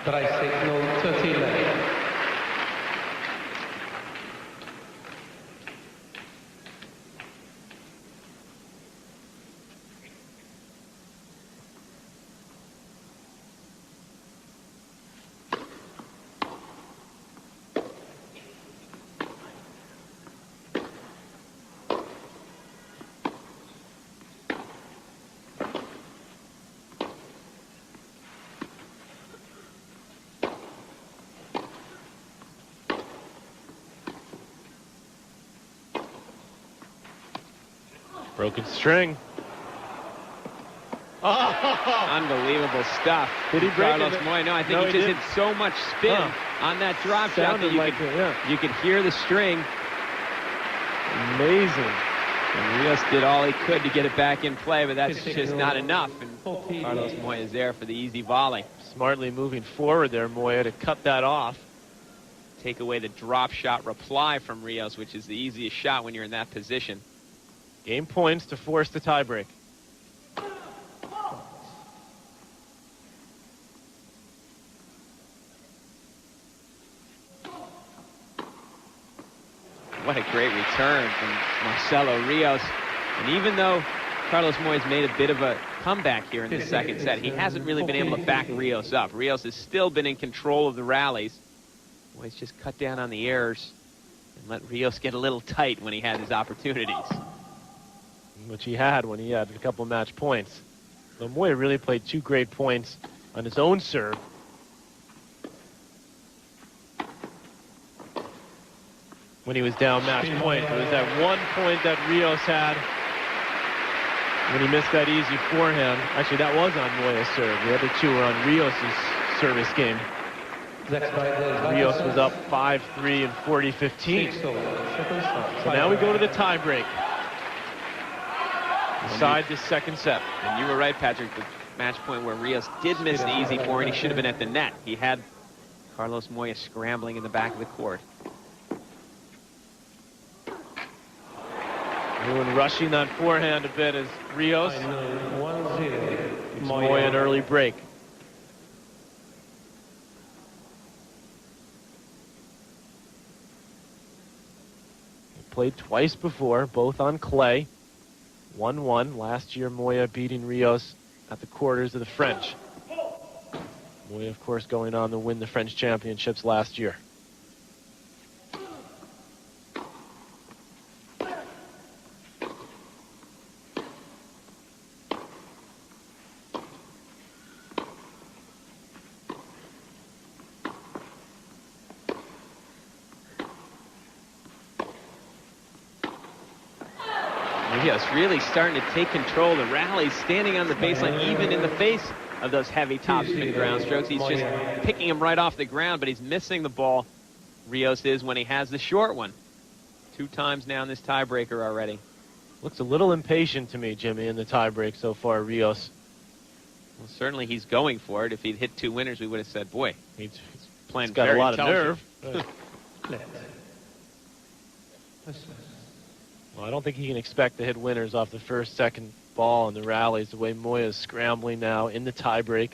Tricycle 13. Broken string. Oh! Unbelievable stuff. Did he break Carlos it? Moyá? No, I think No, he he just didn't. hit so much spin on that drop shot that Sounded like it, yeah. you could hear the string. Amazing. And Rios did all he could to get it back in play, but that's just not enough. And Carlos Moyá is there for the easy volley. Smartly moving forward there, Moyá, to cut that off. Take away the drop shot reply from Rios, which is the easiest shot when you're in that position. Game points to force the tiebreak. What a great return from Marcelo Rios. And even though Carlos Moyá's made a bit of a comeback here in the second set, he hasn't really been able to back Rios up. Rios has still been in control of the rallies. Moyá's just cut down on the errors and let Rios get a little tight when he had his opportunities. Which he had when he had a couple match points. So Moyá really played 2 great points on his own serve. When he was down match point. It was that 1 point that Rios had when he missed that easy forehand. Actually, that was on Moya's serve. The other 2 were on Rios' service game. Rios was up 5-3 and 40-15. So now we go to the tiebreak. Decide this second set. And you were right, Patrick. The match point where Rios did miss the easy forehand, he should have been at the net. He had Carlos Moyá scrambling in the back of the court. Everyone rushing that forehand a bit as Rios. Moyá an early break. He played twice before, both on clay. 1-1 last year. Moyá beating Rios at the quarters of the French. Moyá, of course, going on to win the French championships last year. Rios really starting to take control of the rallies, standing on the baseline, even in the face of those heavy topspin ground strokes. He's just picking him right off the ground, but he's missing the ball. Rios is when he has the short one. 2 times now in this tiebreaker already. Looks a little impatient to me, Jimmy, in the tiebreak so far, Rios. Well, certainly he's going for it. If he'd hit 2 winners, we would have said, boy, he's playing got very a lot of intelligent. nerve. Well, I don't think he can expect to hit winners off the first, second ball in the rallies, the way Moyá is scrambling now in the tiebreak.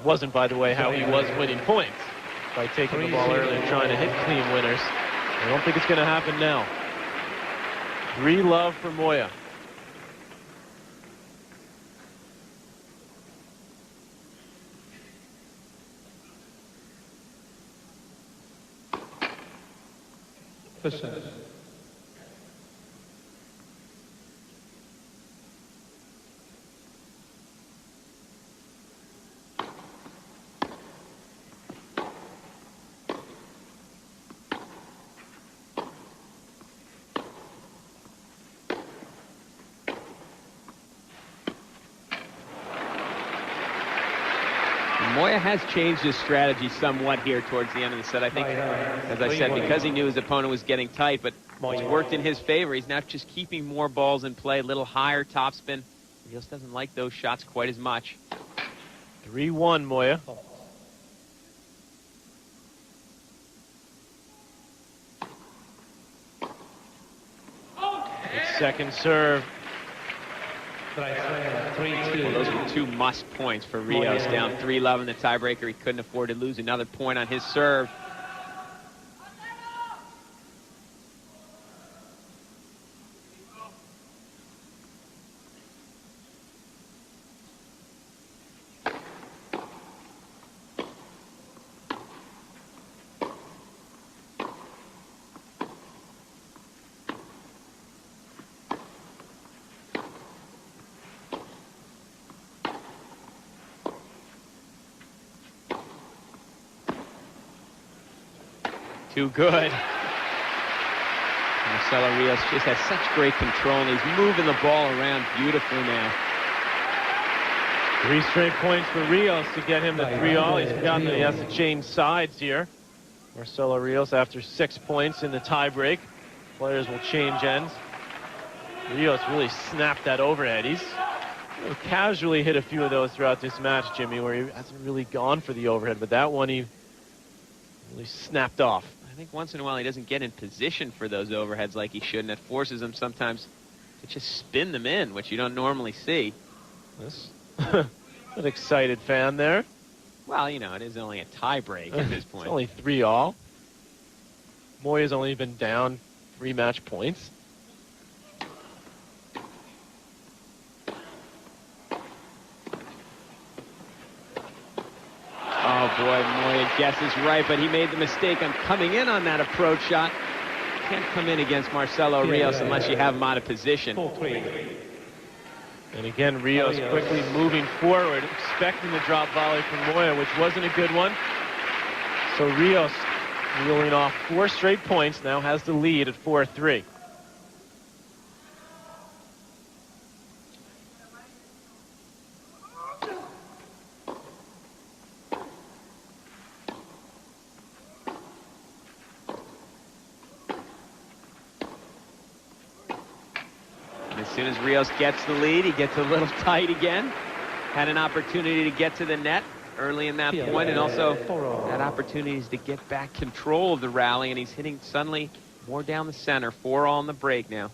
Wasn't, by the way, how he was winning points by taking the ball early and trying to hit clean winners. I don't think it's going to happen now. 3-love for Moyá. Percent. Moyá has changed his strategy somewhat here towards the end of the set. I think, as I said, because he knew his opponent was getting tight, but it's worked in his favor. He's now just keeping more balls in play, a little higher topspin. He just doesn't like those shots quite as much. 3-1, Moyá. Second serve. Well, those were 2 must points for Rios. Down 3-love in the tiebreaker. He couldn't afford to lose another point on his serve. Too good. Marcelo Rios just has such great control, and he's moving the ball around beautifully now. 3 straight points for Rios to get him to 3-all. He's forgotten that he has to change sides here. Marcelo Rios after 6 points in the tiebreak. Players will change ends. Rios really snapped that overhead. He's casually hit a few of those throughout this match, Jimmy, where he hasn't really gone for the overhead, but that one he really snapped off. I think once in a while he doesn't get in position for those overheads like he should, and it forces him sometimes to just spin them in, which you don't normally see. This an excited fan there. Well, you know, it is only a tie break at this point. It's only 3-all. Moya's only been down 3 match points. Oh boy, Moya guesses right, but he made the mistake on coming in on that approach shot. Can't come in against Marcelo Rios unless you have him out of position. And again, Rios quickly moving forward, expecting the drop volley from Moya, which wasn't a good one. So Rios, reeling off 4 straight points, now has the lead at 4-3. As soon as Rios gets the lead, he gets a little tight again. Had an opportunity to get to the net early in that point, and also had opportunities to get back control of the rally, and he's hitting suddenly more down the center. 4-all in the break now.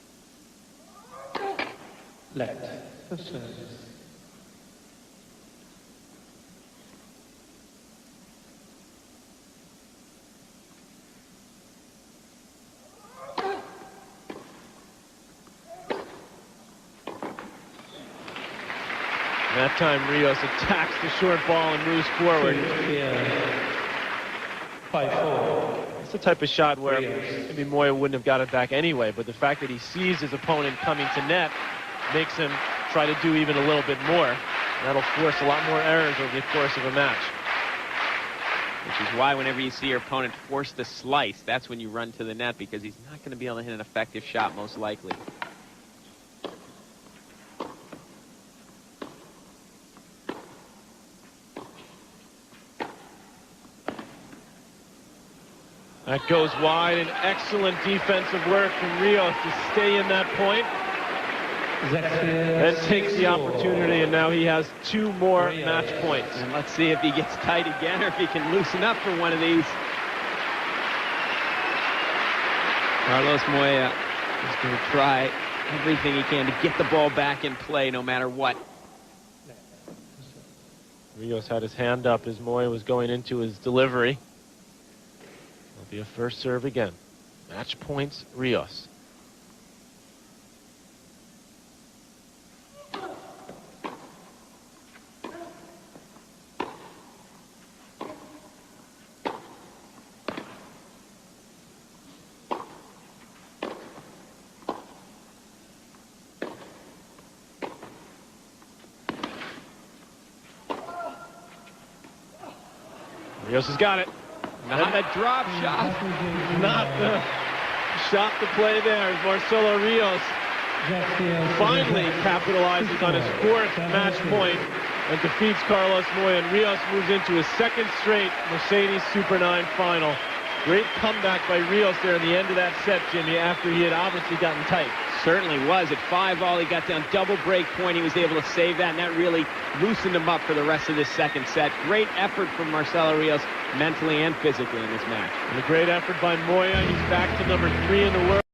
Left for service. That time Rios attacks the short ball and moves forward. 5-4. It's the type of shot where maybe Moya wouldn't have got it back anyway, but the fact that he sees his opponent coming to net makes him try to do even a little bit more. That'll force a lot more errors over the course of a match. Which is why whenever you see your opponent force the slice, that's when you run to the net, because he's not going to be able to hit an effective shot most likely. That goes wide, and excellent defensive work from Rios to stay in that point. Then takes the opportunity, and now he has 2 more match points. And let's see if he gets tight again or if he can loosen up for one of these. Carlos Moya is going to try everything he can to get the ball back in play no matter what. Rios had his hand up as Moya was going into his delivery. It'll be a first serve again. Match points, Rios. Rios has got it. Not a drop shot. Not the shot to play there as Marcelo Rios finally capitalizes on his 4th match point and defeats Carlos Moya. And Rios moves into his 2nd straight Mercedes Super 9 final. Great comeback by Rios there in the end of that set, Jimmy, after he had obviously gotten tight. Certainly was. At 5-all, he got down double break point. He was able to save that, and that really loosened him up for the rest of this 2nd set. Great effort from Marcelo Rios, mentally and physically in this match. And a great effort by Moya. He's back to number 3 in the world.